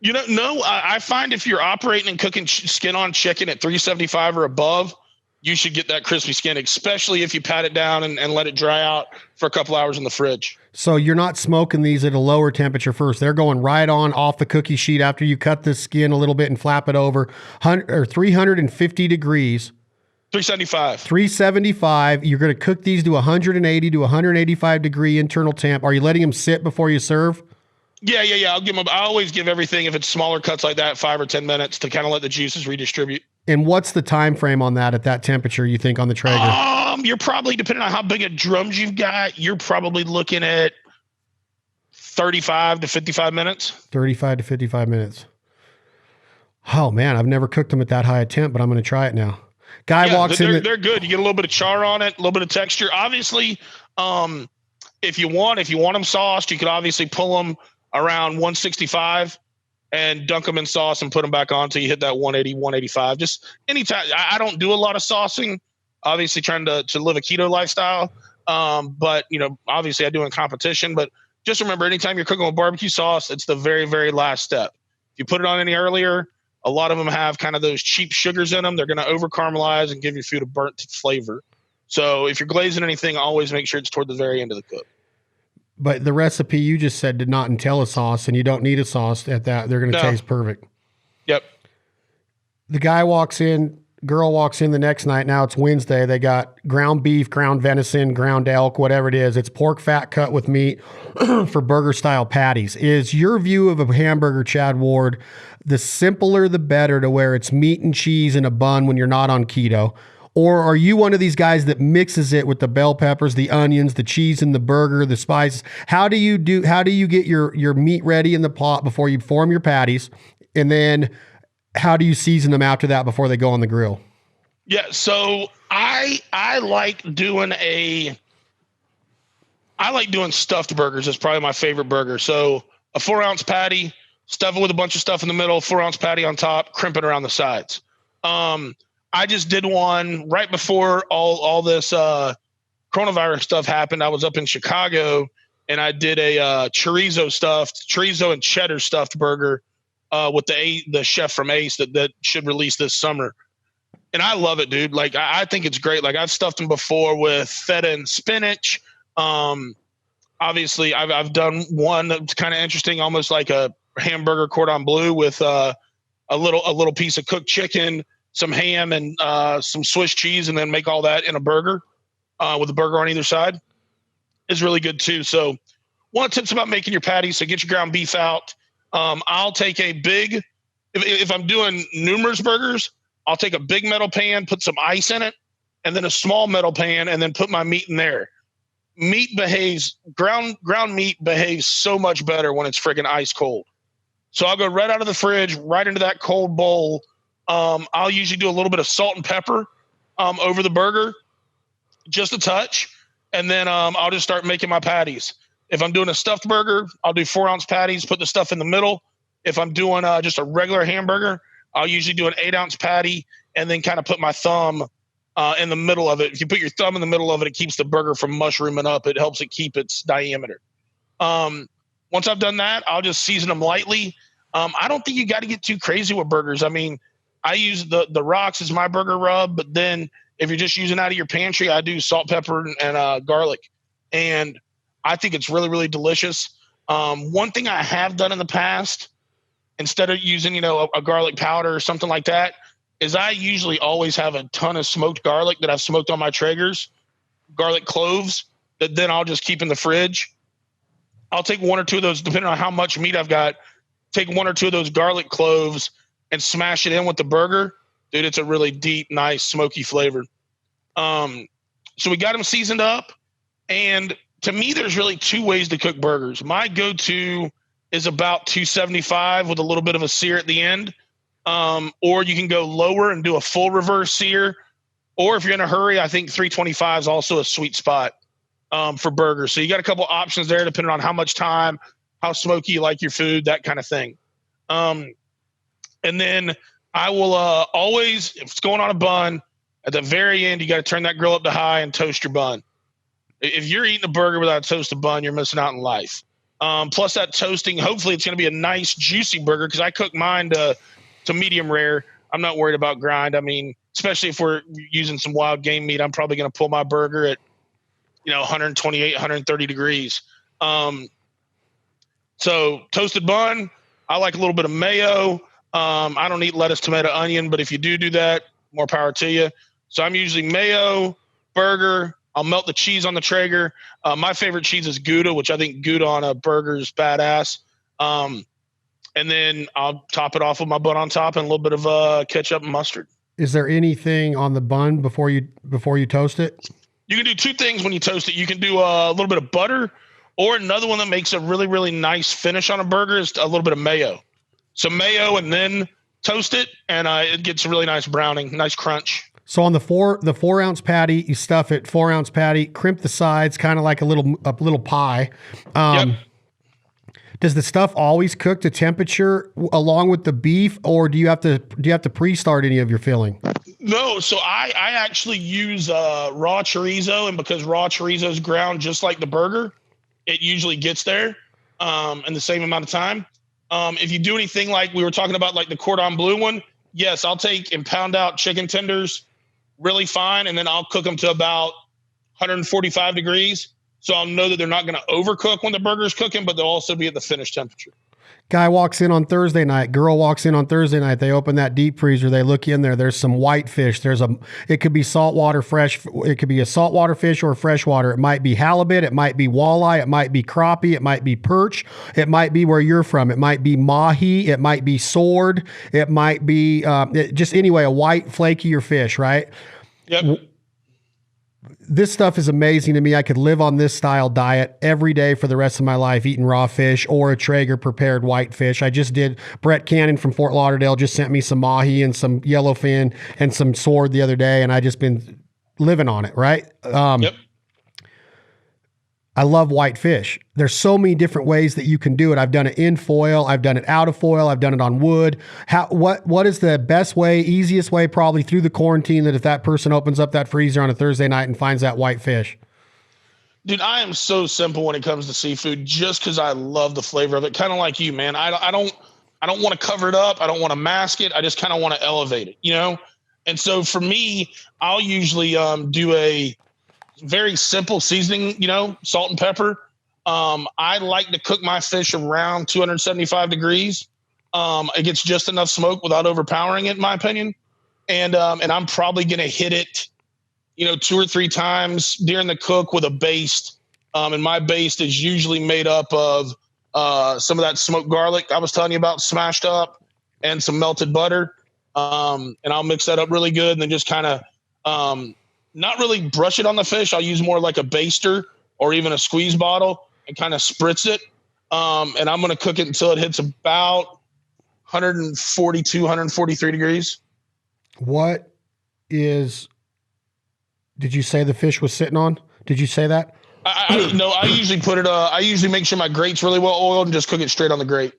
Speaker 2: No. I find if you're operating and cooking skin on chicken at 375 or above, you should get that crispy skin, especially if you pat it down and let it dry out for a couple hours in the fridge.
Speaker 1: So you're not smoking these at a lower temperature first. They're going right on off the cookie sheet after you cut the skin a little bit and flap it over 350 degrees.
Speaker 2: 375.
Speaker 1: 375. You're going to cook these to 180 to 185 degree internal temp. Are you letting them sit before you serve?
Speaker 2: Yeah. I always give everything, if it's smaller cuts like that, 5 or 10 minutes to kind of let the juices redistribute.
Speaker 1: And what's the time frame on that at that temperature, you think, on the Traeger?
Speaker 2: You're probably, depending on how big a drums you've got, you're probably looking at 35 to 55 minutes.
Speaker 1: 35 to 55 minutes. Oh, man, I've never cooked them at that high a temp, but I'm going to try it now. Guy walks in.
Speaker 2: They're good. You get a little bit of char on it, a little bit of texture. Obviously, if you want them sauced, you could obviously pull them around 165 and dunk them in sauce and put them back on until you hit that 180, 185. Just anytime. I don't do a lot of saucing, obviously trying to live a keto lifestyle. But obviously I do in competition, but just remember, anytime you're cooking with barbecue sauce, it's the very, very last step. If you put it on any earlier, a lot of them have kind of those cheap sugars in them. They're going to over caramelize and give your food a burnt flavor. So if you're glazing anything, always make sure it's toward the very end of the cook.
Speaker 1: But the recipe you just said did not entail a sauce, and you don't need a sauce at that. They're going to taste perfect.
Speaker 2: Yep.
Speaker 1: The girl walks in the next night. Now it's Wednesday. They got ground beef, ground venison, ground elk, whatever it is. It's pork fat cut with meat for burger style patties. Is your view of a hamburger, Chad Ward, the simpler the better, to where it's meat and cheese in a bun when you're not on keto? Or are you one of these guys that mixes it with the bell peppers, the onions, the cheese in the burger, the spices? How do you get your meat ready in the pot before you form your patties? And then how do you season them after that before they go on the grill?
Speaker 2: Yeah, so I like doing stuffed burgers. It's probably my favorite burger. So a 4-ounce patty, stuff it with a bunch of stuff in the middle, 4-ounce patty on top, crimp it around the sides. I just did one right before all this coronavirus stuff happened. I was up in Chicago and I did a chorizo and cheddar stuffed burger with the chef from Ace that should release this summer. And I love it, dude. Like I think it's great. Like I've stuffed them before with feta and spinach. Obviously I've done one that's kind of interesting, almost like a hamburger cordon bleu with a little piece of cooked chicken, some ham, and some Swiss cheese, and then make all that in a burger with a burger on either side. Is really good too. So one of the tips about making your patties, so get your ground beef out. I'll take a big, if I'm doing numerous burgers, I'll take a big metal pan, put some ice in it, and then a small metal pan, and then put my meat in there. Ground meat behaves so much better when it's friggin' ice cold. So I'll go right out of the fridge, right into that cold bowl. I'll usually do a little bit of salt and pepper over the burger, just a touch. And then I'll just start making my patties. If I'm doing a stuffed burger, I'll do 4-ounce patties, put the stuff in the middle. If I'm doing just a regular hamburger, I'll usually do an 8-ounce patty and then kind of put my thumb in the middle of it. If you put your thumb in the middle of it, it keeps the burger from mushrooming up. It helps it keep its diameter. Once I've done that, I'll just season them lightly. I don't think you got to get too crazy with burgers. I mean, I use the rocks as my burger rub, but then if you're just using out of your pantry, I do salt, pepper, and garlic. And I think it's really, really delicious. One thing I have done in the past, instead of using, a garlic powder or something like that, is I usually always have a ton of smoked garlic that I've smoked on my Traegers, garlic cloves, that then I'll just keep in the fridge. I'll take 1 or 2 of those, depending on how much meat I've got, take 1 or 2 of those garlic cloves and smash it in with the burger. Dude, it's a really deep, nice, smoky flavor. So we got them seasoned up. And to me, there's really 2 ways to cook burgers. My go-to is about 275 with a little bit of a sear at the end. Or you can go lower and do a full reverse sear. Or if you're in a hurry, I think 325 is also a sweet spot for burgers. So you got a couple options there depending on how much time, how smoky you like your food, that kind of thing. And then I will always, if it's going on a bun, at the very end, you got to turn that grill up to high and toast your bun. If you're eating a burger without a toasted bun, you're missing out in life. Plus that toasting, hopefully it's going to be a nice juicy burger, because I cook mine to medium rare. I'm not worried about grind. I mean, especially if we're using some wild game meat, I'm probably going to pull my burger at 128, 130 degrees. So toasted bun, I like a little bit of mayo. I don't eat lettuce, tomato, onion, but if you do that, more power to you. So I'm usually mayo, burger. I'll melt the cheese on the Traeger. My favorite cheese is Gouda, which I think Gouda on a burger is badass. And then I'll top it off with my bun on top and a little bit of ketchup and mustard.
Speaker 1: Is there anything on the bun before you toast it?
Speaker 2: You can do 2 things when you toast it. You can do a little bit of butter, or another one that makes a really, really nice finish on a burger is a little bit of mayo. So mayo and then toast it, and it gets a really nice browning, nice crunch.
Speaker 1: So on the 4-ounce patty, you stuff it, 4-ounce patty, crimp the sides, kind of like a little pie.
Speaker 2: Yep.
Speaker 1: Does the stuff always cook to temperature along with the beef, or do you have to pre-start any of your filling?
Speaker 2: No, so I actually use raw chorizo, and because raw chorizo is ground just like the burger, it usually gets there in the same amount of time. If you do anything like we were talking about, like the cordon bleu one, yes, I'll take and pound out chicken tenders really fine, and then I'll cook them to about 145 degrees. So I'll know that they're not going to overcook when the burger's cooking, but they'll also be at the finished temperature.
Speaker 1: Guy walks in on Thursday night. Girl walks in on Thursday night. They open that deep freezer. They look in there. There's some whitefish. It could be saltwater fresh. It could be a saltwater fish or freshwater. It might be halibut. It might be walleye. It might be crappie. It might be perch. It might be where you're from. It might be mahi. It might be sword. It might be just anyway, a white flakier fish, right?
Speaker 2: Yep.
Speaker 1: this stuff is amazing to me. I could live on this style diet every day for the rest of my life, eating raw fish or a Traeger prepared white fish. I just did, Brett Cannon from Fort Lauderdale just sent me some mahi and some yellowfin and some sword the other day, and I just been living on it, right?
Speaker 2: Yep.
Speaker 1: I love white fish. There's so many different ways that you can do it. I've done it in foil. I've done it out of foil. I've done it on wood. What is the best way, easiest way, probably through the quarantine, that if that person opens up that freezer on a Thursday night and finds that white fish?
Speaker 2: Dude, I am so simple when it comes to seafood, just because I love the flavor of it. Kind of like you, man. I don't want to cover it up. I don't want to mask it. I just kind of want to elevate it, you know? And so for me, I'll usually do a very simple seasoning, you know, salt and pepper. I like to cook my fish around 275 degrees. It gets just enough smoke without overpowering it, in my opinion. And I'm probably going to hit it, you know, 2 or 3 times during the cook with a baste. And my baste is usually made up of some of that smoked garlic I was telling you about, smashed up, and some melted butter. And I'll mix that up really good, and then just kind of not really brush it on the fish. I'll use more like a baster or even a squeeze bottle and kind of spritz it. And I'm going to cook it until it hits about 142, 143 degrees.
Speaker 1: Did you say the fish was sitting on? Did you say that?
Speaker 2: No, I usually put it, I usually make sure my grate's really well oiled and just cook it straight on the grate.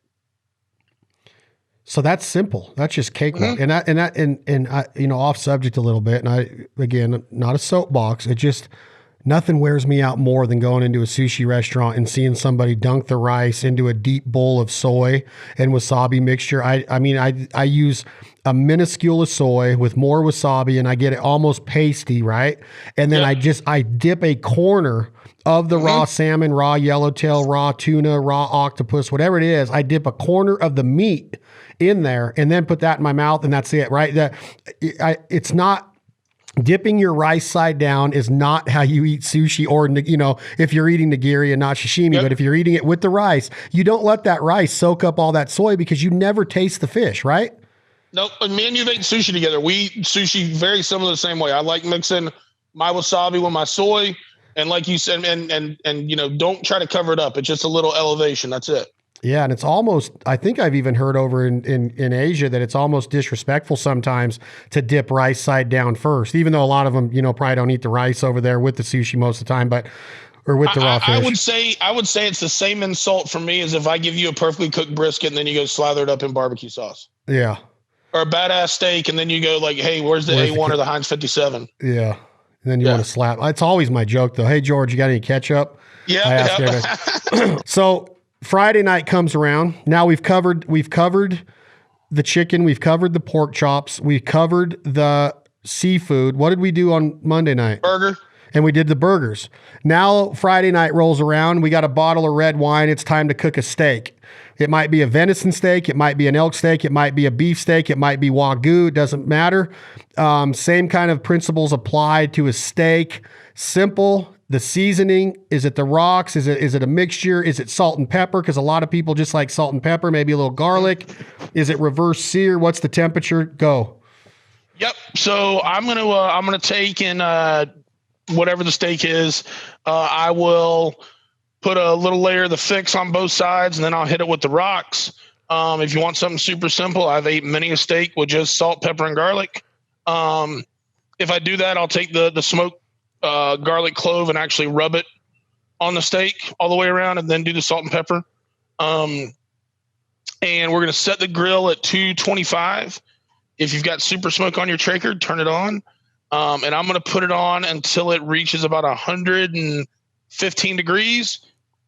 Speaker 1: So that's simple. That's just cakewalk. Mm-hmm. And I, you know, off subject a little bit. And I, again, not a soapbox. It just, nothing wears me out more than going into a sushi restaurant and seeing somebody dunk the rice into a deep bowl of soy and wasabi mixture. I use a minuscule of soy with more wasabi, and I get it almost pasty, right? And then I dip a corner of the raw salmon, raw yellowtail, raw tuna, raw octopus, whatever it is. I dip a corner of the meat in there and then put that in my mouth, and that's it, right? It's not, dipping your rice side down is not how you eat sushi, or, you know, if you're eating nigiri and not sashimi, but if you're eating it with the rice, you don't let that rice soak up all that soy because you never taste the fish, right?
Speaker 2: Nope. Me and you've eaten sushi together. We eat sushi very similar the same way. I like mixing my wasabi with my soy. And like you said, and you know, don't try to cover it up. It's just a little elevation. That's it.
Speaker 1: Yeah, and it's almost, I think I've even heard over in Asia that it's almost disrespectful sometimes to dip rice side down first, even though a lot of them, you know, probably don't eat the rice over there with the sushi most of the time, or with the raw fish.
Speaker 2: I would say it's the same insult for me as if I give you a perfectly cooked brisket and then you go slather it up in barbecue sauce.
Speaker 1: Yeah.
Speaker 2: Or a badass steak and then you go like, hey, where's the A1 or the Heinz 57?
Speaker 1: Yeah. And then you want to slap. It's always my joke though. Hey, George, you got any ketchup?
Speaker 2: Yeah.
Speaker 1: So Friday night comes around. Now we've covered the chicken. We've covered the pork chops. We've covered the seafood. What did we do on Monday night?
Speaker 2: Burger.
Speaker 1: And we did the burgers. Now Friday night rolls around. We got a bottle of red wine. It's time to cook a steak. It might be a venison steak. It might be an elk steak. It might be a beef steak. It might be Wagyu. It doesn't matter. Same kind of principles apply to a steak. Simple. The seasoning, is it the rocks? Is it a mixture? Is it salt and pepper? Because a lot of people just like salt and pepper, maybe a little garlic. Is it reverse sear? What's the temperature? Go.
Speaker 2: Yep. So I'm gonna take in whatever the steak is. I will put a little layer of the fix on both sides, and then I'll hit it with the rocks. If you want something super simple, I've ate many a steak with just salt, pepper, and garlic. If I do that, I'll take the smoked garlic clove and actually rub it on the steak all the way around, and then do the salt and pepper. And we're going to set the grill at 225. If you've got super smoke on your Traeger, turn it on. And I'm going to put it on until it reaches about 115 degrees.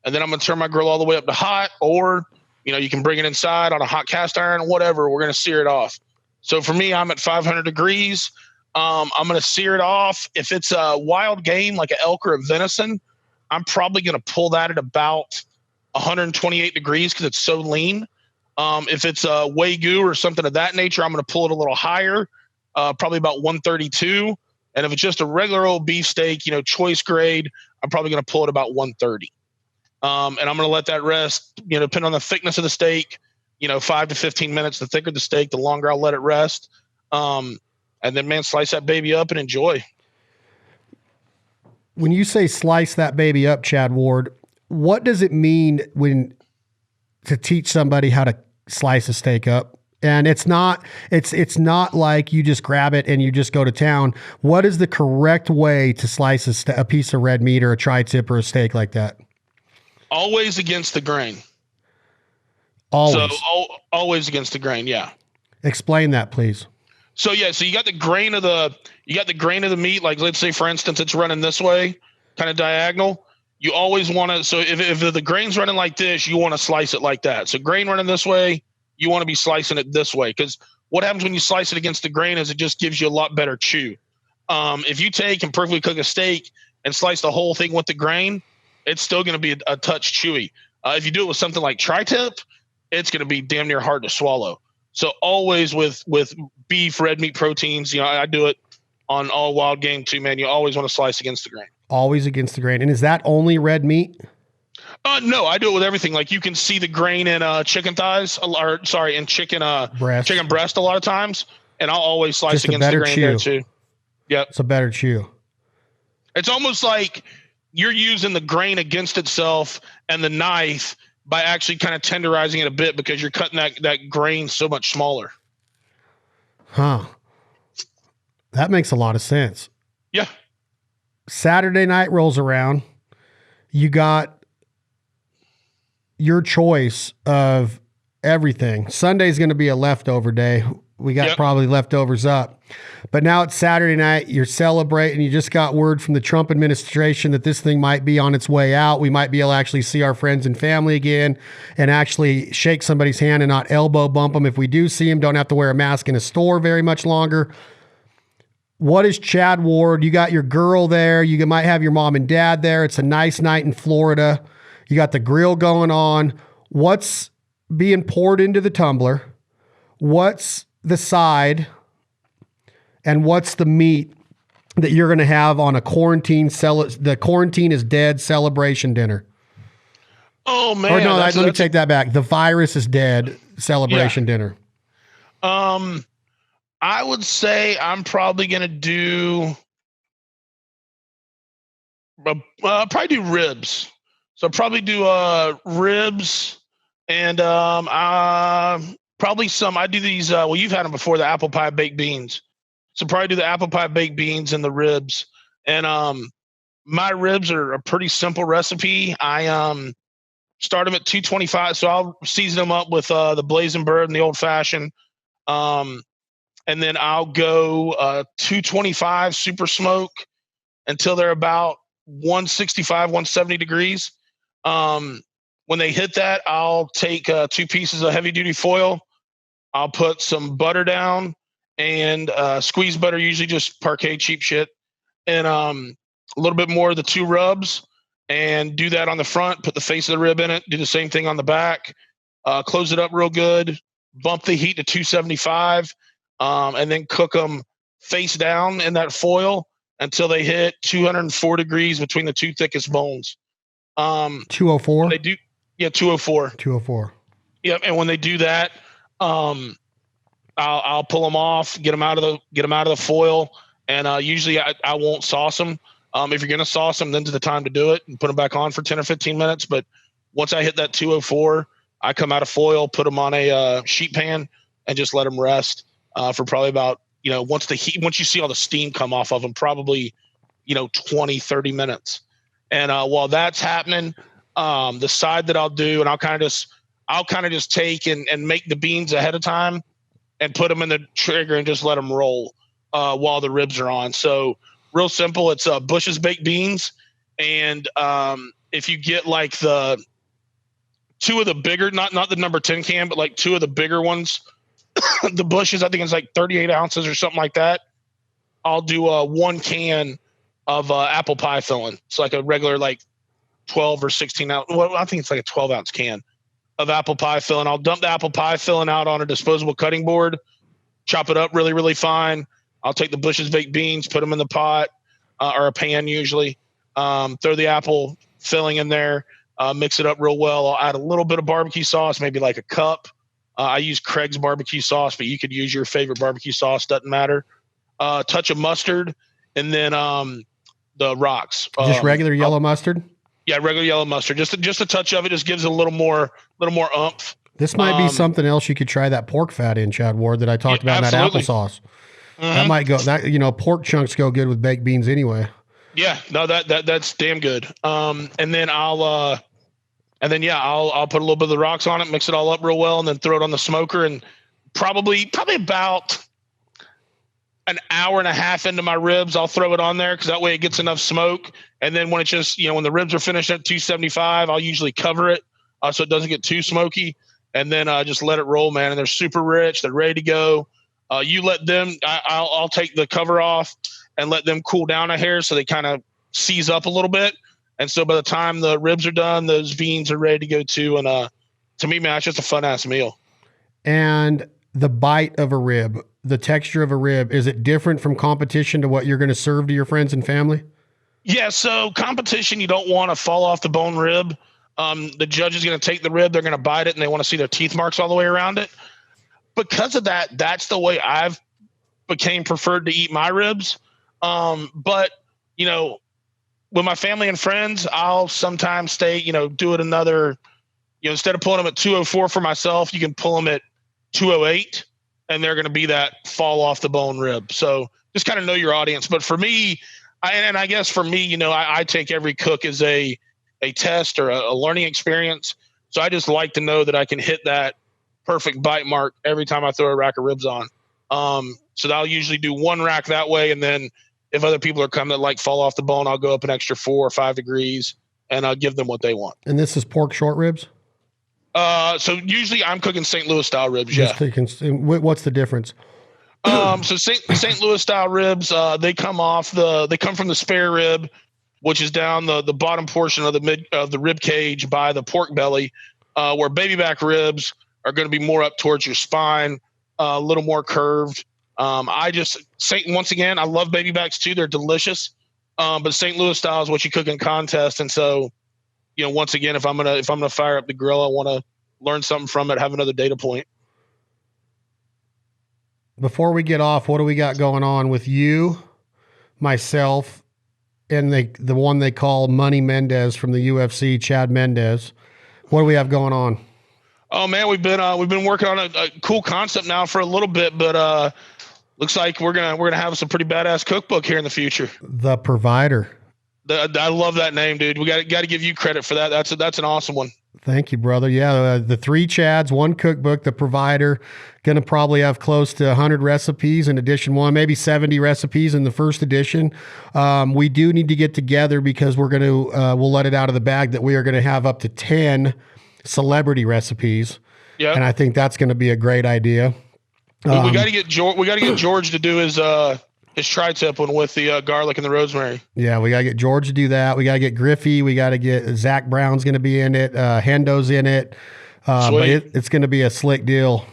Speaker 2: And then I'm going to turn my grill all the way up to hot, or, you know, you can bring it inside on a hot cast iron, whatever. We're going to sear it off. So for me, I'm at 500 degrees. I'm going to sear it off. If it's a wild game like an elk or a venison, I'm probably going to pull that at about 128 degrees because it's so lean. If it's a Wagyu or something of that nature, I'm going to pull it a little higher, probably about 132. And if it's just a regular old beef steak, you know, choice grade, I'm probably going to pull it about 130. And I'm going to let that rest, you know, depending on the thickness of the steak, you know, 5 to 15 minutes. The thicker the steak, the longer I'll let it rest. And then, man, slice that baby up and enjoy.
Speaker 1: when you say slice that baby up, Chad Ward, what does it mean when to teach somebody how to slice a steak up? And it's not like you just grab it and you just go to town. What is the correct way to slice a piece of red meat or a tri-tip or a steak like that?
Speaker 2: Always against the grain.
Speaker 1: Always.
Speaker 2: So always against the grain. Yeah.
Speaker 1: Explain that, please.
Speaker 2: So you got the grain of the meat. Like, let's say for instance, it's running this way, kind of diagonal. You always want to, so if the grain's running like this, you want to slice it like that. So grain running this way, you want to be slicing it this way. Because what happens when you slice it against the grain is it just gives you a lot better chew. If you take and perfectly cook a steak and slice the whole thing with the grain, it's still going to be a touch chewy. If you do it with something like tri-tip, it's going to be damn near hard to swallow. So always with beef, red meat proteins, I do it on all wild game too, man. You always want to slice against the grain.
Speaker 1: Always against the grain. And is that only red meat?
Speaker 2: No, I do it with everything. Like you can see the grain in chicken thighs, in chicken breast a lot of times, and I'll always slice
Speaker 1: just
Speaker 2: against the grain there too. Yep,
Speaker 1: it's a better chew.
Speaker 2: It's almost like you're using the grain against itself and the knife by actually kind of tenderizing it a bit because you're cutting that grain so much smaller.
Speaker 1: Huh. That makes a lot of sense.
Speaker 2: Yeah.
Speaker 1: Saturday night rolls around. You got your choice of everything. Sunday's going to be a leftover day. We got probably leftovers up. But now it's Saturday night. You're celebrating. You just got word from the Trump administration that this thing might be on its way out. We might be able to actually see our friends and family again and actually shake somebody's hand and not elbow bump them. If we do see them, don't have to wear a mask in a store very much longer. What is Chad Ward? You got your girl there. You might have your mom and dad there. It's a nice night in Florida. You got the grill going on. What's being poured into the tumbler? What's the side? And what's the meat that you're going to have on a the quarantine is dead celebration dinner?
Speaker 2: Oh man.
Speaker 1: Or no, let me take that back. The virus is dead celebration dinner.
Speaker 2: I would say I'm probably going to do probably do ribs. So probably do ribs and probably I do these you've had them before, the apple pie baked beans. So probably do the apple pie baked beans and the ribs. And my ribs are a pretty simple recipe. I start them at 225. So I'll season them up with the blazing bird and the old fashioned. And then I'll go 225 super smoke until they're about 165, 170 degrees. When they hit that, I'll take 2 pieces of heavy duty foil. I'll put some butter down and squeeze butter, usually just Parquet cheap shit. And a little bit more of the 2 rubs and do that on the front, put the face of the rib in it, do the same thing on the back, close it up real good, bump the heat to 275. And then cook them face down in that foil until they hit 204 degrees between the 2 thickest bones.
Speaker 1: 204?
Speaker 2: They do, 204.
Speaker 1: 204.
Speaker 2: Yep. And when they do that, I'll pull them off, get them out of the foil, and usually I won't sauce them. If you're gonna sauce them, then's the time to do it and put them back on for 10 or 15 minutes. But once I hit that 204, I come out of foil, put them on a sheet pan, and just let them rest. For probably about, once you see all the steam come off of them, probably, 20, 30 minutes. And while that's happening, the side that I'll do, and I'll kind of just take and make the beans ahead of time and put them in the Traeger and just let them roll while the ribs are on. So real simple. It's Bush's baked beans. And if you get like the 2 of the bigger, not the number 10 can, but like 2 of the bigger ones, the Bushes, I think it's like 38 ounces or something like that. I'll do 1 can of apple pie filling. It's like a regular, like 12 or 16 ounce. Well, I think it's like a 12 ounce can of apple pie filling. I'll dump the apple pie filling out on a disposable cutting board, chop it up really, really fine. I'll take the Bush's baked beans, put them in the pot or a pan usually. Throw the apple filling in there, mix it up real well. I'll add a little bit of barbecue sauce, maybe like a cup. I use Craig's barbecue sauce, but you could use your favorite barbecue sauce. Doesn't matter. Touch of mustard. And then the rocks.
Speaker 1: Just regular yellow mustard?
Speaker 2: Yeah, regular yellow mustard. Just a touch of it just gives it a little more umph.
Speaker 1: This might be something else you could try that pork fat in, Chad Ward, that I talked about in that applesauce. That might go, pork chunks go good with baked beans anyway.
Speaker 2: Yeah, no, that's damn good. And then I'll put a little bit of the rocks on it, mix it all up real well, and then throw it on the smoker. And probably about an hour and a half into my ribs, I'll throw it on there because that way it gets enough smoke. And then when it's just, when the ribs are finished at 275, I'll usually cover it so it doesn't get too smoky. And then just let it roll, man. And they're super rich. They're ready to go. You let them. I'll take the cover off and let them cool down a hair so they kind of seize up a little bit. And so by the time the ribs are done, those beans are ready to go too. And to me, man, it's just a fun ass meal.
Speaker 1: And the bite of a rib, the texture of a rib, is it different from competition to what you're going to serve to your friends and family?
Speaker 2: Yeah. So competition, you don't want to fall off the bone rib. The judge is going to take the rib, they're going to bite it, and they want to see their teeth marks all the way around it. Because of that, that's the way I've became preferred to eat my ribs. But with my family and friends, I'll sometimes do it another, instead of pulling them at 204 for myself, you can pull them at 208, and they're going to be that fall off the bone rib. So just kind of know your audience. But for me, I guess for me, I take every cook as a test or a learning experience. So I just like to know that I can hit that perfect bite mark every time I throw a rack of ribs on. So I'll usually do one rack that way. And then if other people are coming that fall off the bone, I'll go up an extra 4 or 5 degrees and I'll give them what they want.
Speaker 1: And this is pork short ribs?
Speaker 2: So usually I'm cooking St. Louis style ribs. Yeah.
Speaker 1: What's the difference?
Speaker 2: So St. Louis style ribs, they come from the spare rib, which is down the bottom portion of the rib cage by the pork belly, where baby back ribs are going to be more up towards your spine, a little more curved. Once again, I love baby backs too. They're delicious. But St. Louis style is what you cook in contest. And so, once again, if I'm going to fire up the grill, I want to learn something from it, have another data point.
Speaker 1: Before we get off, what do we got going on with you, myself, and the one they call Money Mendez from the UFC, Chad Mendez? What do we have going on?
Speaker 2: Oh man, we've been working on a cool concept now for a little bit, but looks like we're gonna have some pretty badass cookbook here in the future.
Speaker 1: The Provider.
Speaker 2: I love that name, dude. We got to give you credit for that. That's an awesome one.
Speaker 1: Thank you, brother. Yeah, the 3 Chads, 1 cookbook, The Provider. Going to probably have close to 100 recipes in edition 1, maybe 70 recipes in the first edition. We do need to get together because we're going to we'll let it out of the bag that we are going to have up to 10 celebrity recipes. Yeah, and I think that's going to be a great idea.
Speaker 2: We got to get George to do his tri-tip one with the garlic and the rosemary.
Speaker 1: Yeah, we got to get George to do that. We got to get Griffey. We got to get Zach Brown's going to be in it. Hendo's in it. But it's going to be a slick deal.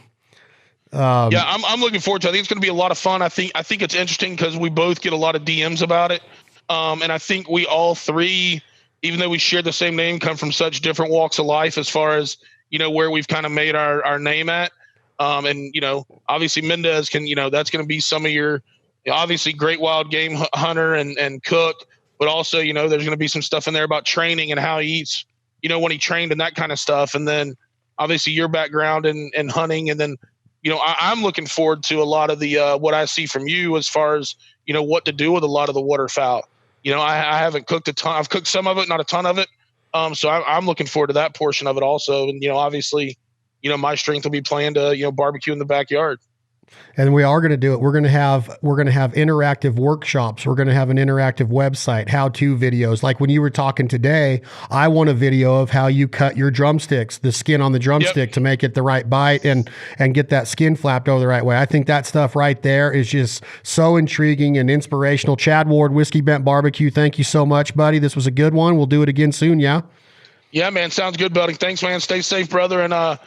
Speaker 2: Yeah, I'm looking forward to it. I think it's going to be a lot of fun. I think it's interesting because we both get a lot of DMs about it. And I think we all 3, even though we share the same name, come from such different walks of life as far as, where we've kind of made our name at. And, obviously Mendez can, that's going to be some of your, obviously great wild game hunter and cook, but also, there's going to be some stuff in there about training and how he eats, when he trained and that kind of stuff. And then obviously your background in hunting. And then, I'm looking forward to a lot of the, what I see from you as far as, what to do with a lot of the waterfowl. I haven't cooked a ton. I've cooked some of it, not a ton of it. So I'm looking forward to that portion of it also. And, obviously, my strength will be playing to, barbecue in the backyard.
Speaker 1: And we are going to do it. We're going to have interactive workshops. We're going to have an interactive website, how-to videos. Like when you were talking today, I want a video of how you cut your drumsticks, the skin on the drumstick to make it the right bite and get that skin flapped over the right way. I think that stuff right there is just so intriguing and inspirational. Chad Ward, Whiskey Bent BBQ, thank you so much, buddy. This was a good one. We'll do it again soon, yeah?
Speaker 2: Yeah, man. Sounds good, buddy. Thanks, man. Stay safe, brother. And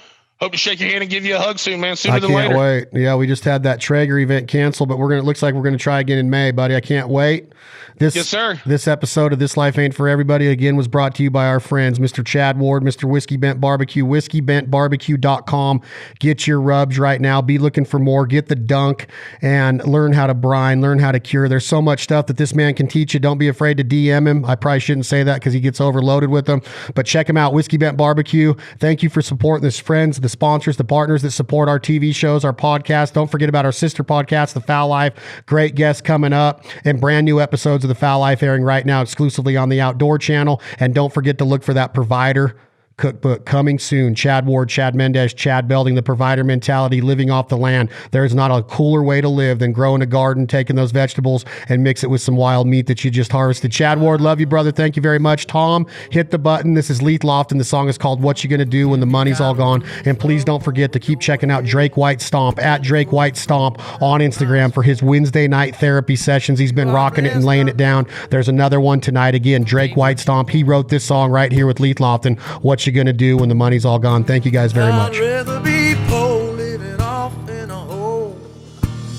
Speaker 2: Hope to shake your hand and give you a hug soon, man. Sooner
Speaker 1: I
Speaker 2: than
Speaker 1: can't
Speaker 2: later.
Speaker 1: wait. Yeah, we just had that Traeger event canceled, but it looks like we're gonna try again in May, buddy. I can't wait.
Speaker 2: Yes, sir.
Speaker 1: This episode of This Life Ain't For Everybody again was brought to you by our friends, Mr. Chad Ward, Mr. Whiskey Bent BBQ, whiskeyBentBBQ.com. Get your rubs right now. Be looking for more. Get the dunk and learn how to brine, learn how to cure. There's so much stuff that this man can teach you. Don't be afraid to DM him. I probably shouldn't say that because he gets overloaded with them, but check him out, Whiskey Bent BBQ. Thank you for supporting this, friends, the sponsors, the partners that support our TV shows, our podcast. Don't forget about our sister podcast, The Foul Life. Great guests coming up and brand new episodes of The Foul Life airing right now exclusively on the Outdoor Channel. And don't forget to look for that Provider Cookbook coming soon. Chad Ward, Chad Mendez, Chad Belding, the provider mentality, living off the land. There's not a cooler way to live than growing a garden, taking those vegetables and mix it with some wild meat that you just harvested. Chad Ward, love you, brother. Thank you very much. Tom, hit the button. This is Leith Lofton. The song is called What You Gonna Do When the Money's All Gone. And please don't forget to keep checking out Drake White Stomp at Drake White Stomp on Instagram for his Wednesday night therapy sessions. He's been rocking it and laying it down. There's another one tonight. Again, Drake White Stomp. He wrote this song right here with Leith Lofton. What You Gonna Do When the Money's All Gone. Thank you guys very much.
Speaker 3: I'd rather be poor living off in a hole,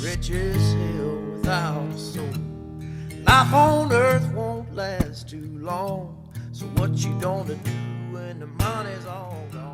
Speaker 3: rich as hell without a soul. Life on earth won't last too long, so what you gonna do when the money's all gone?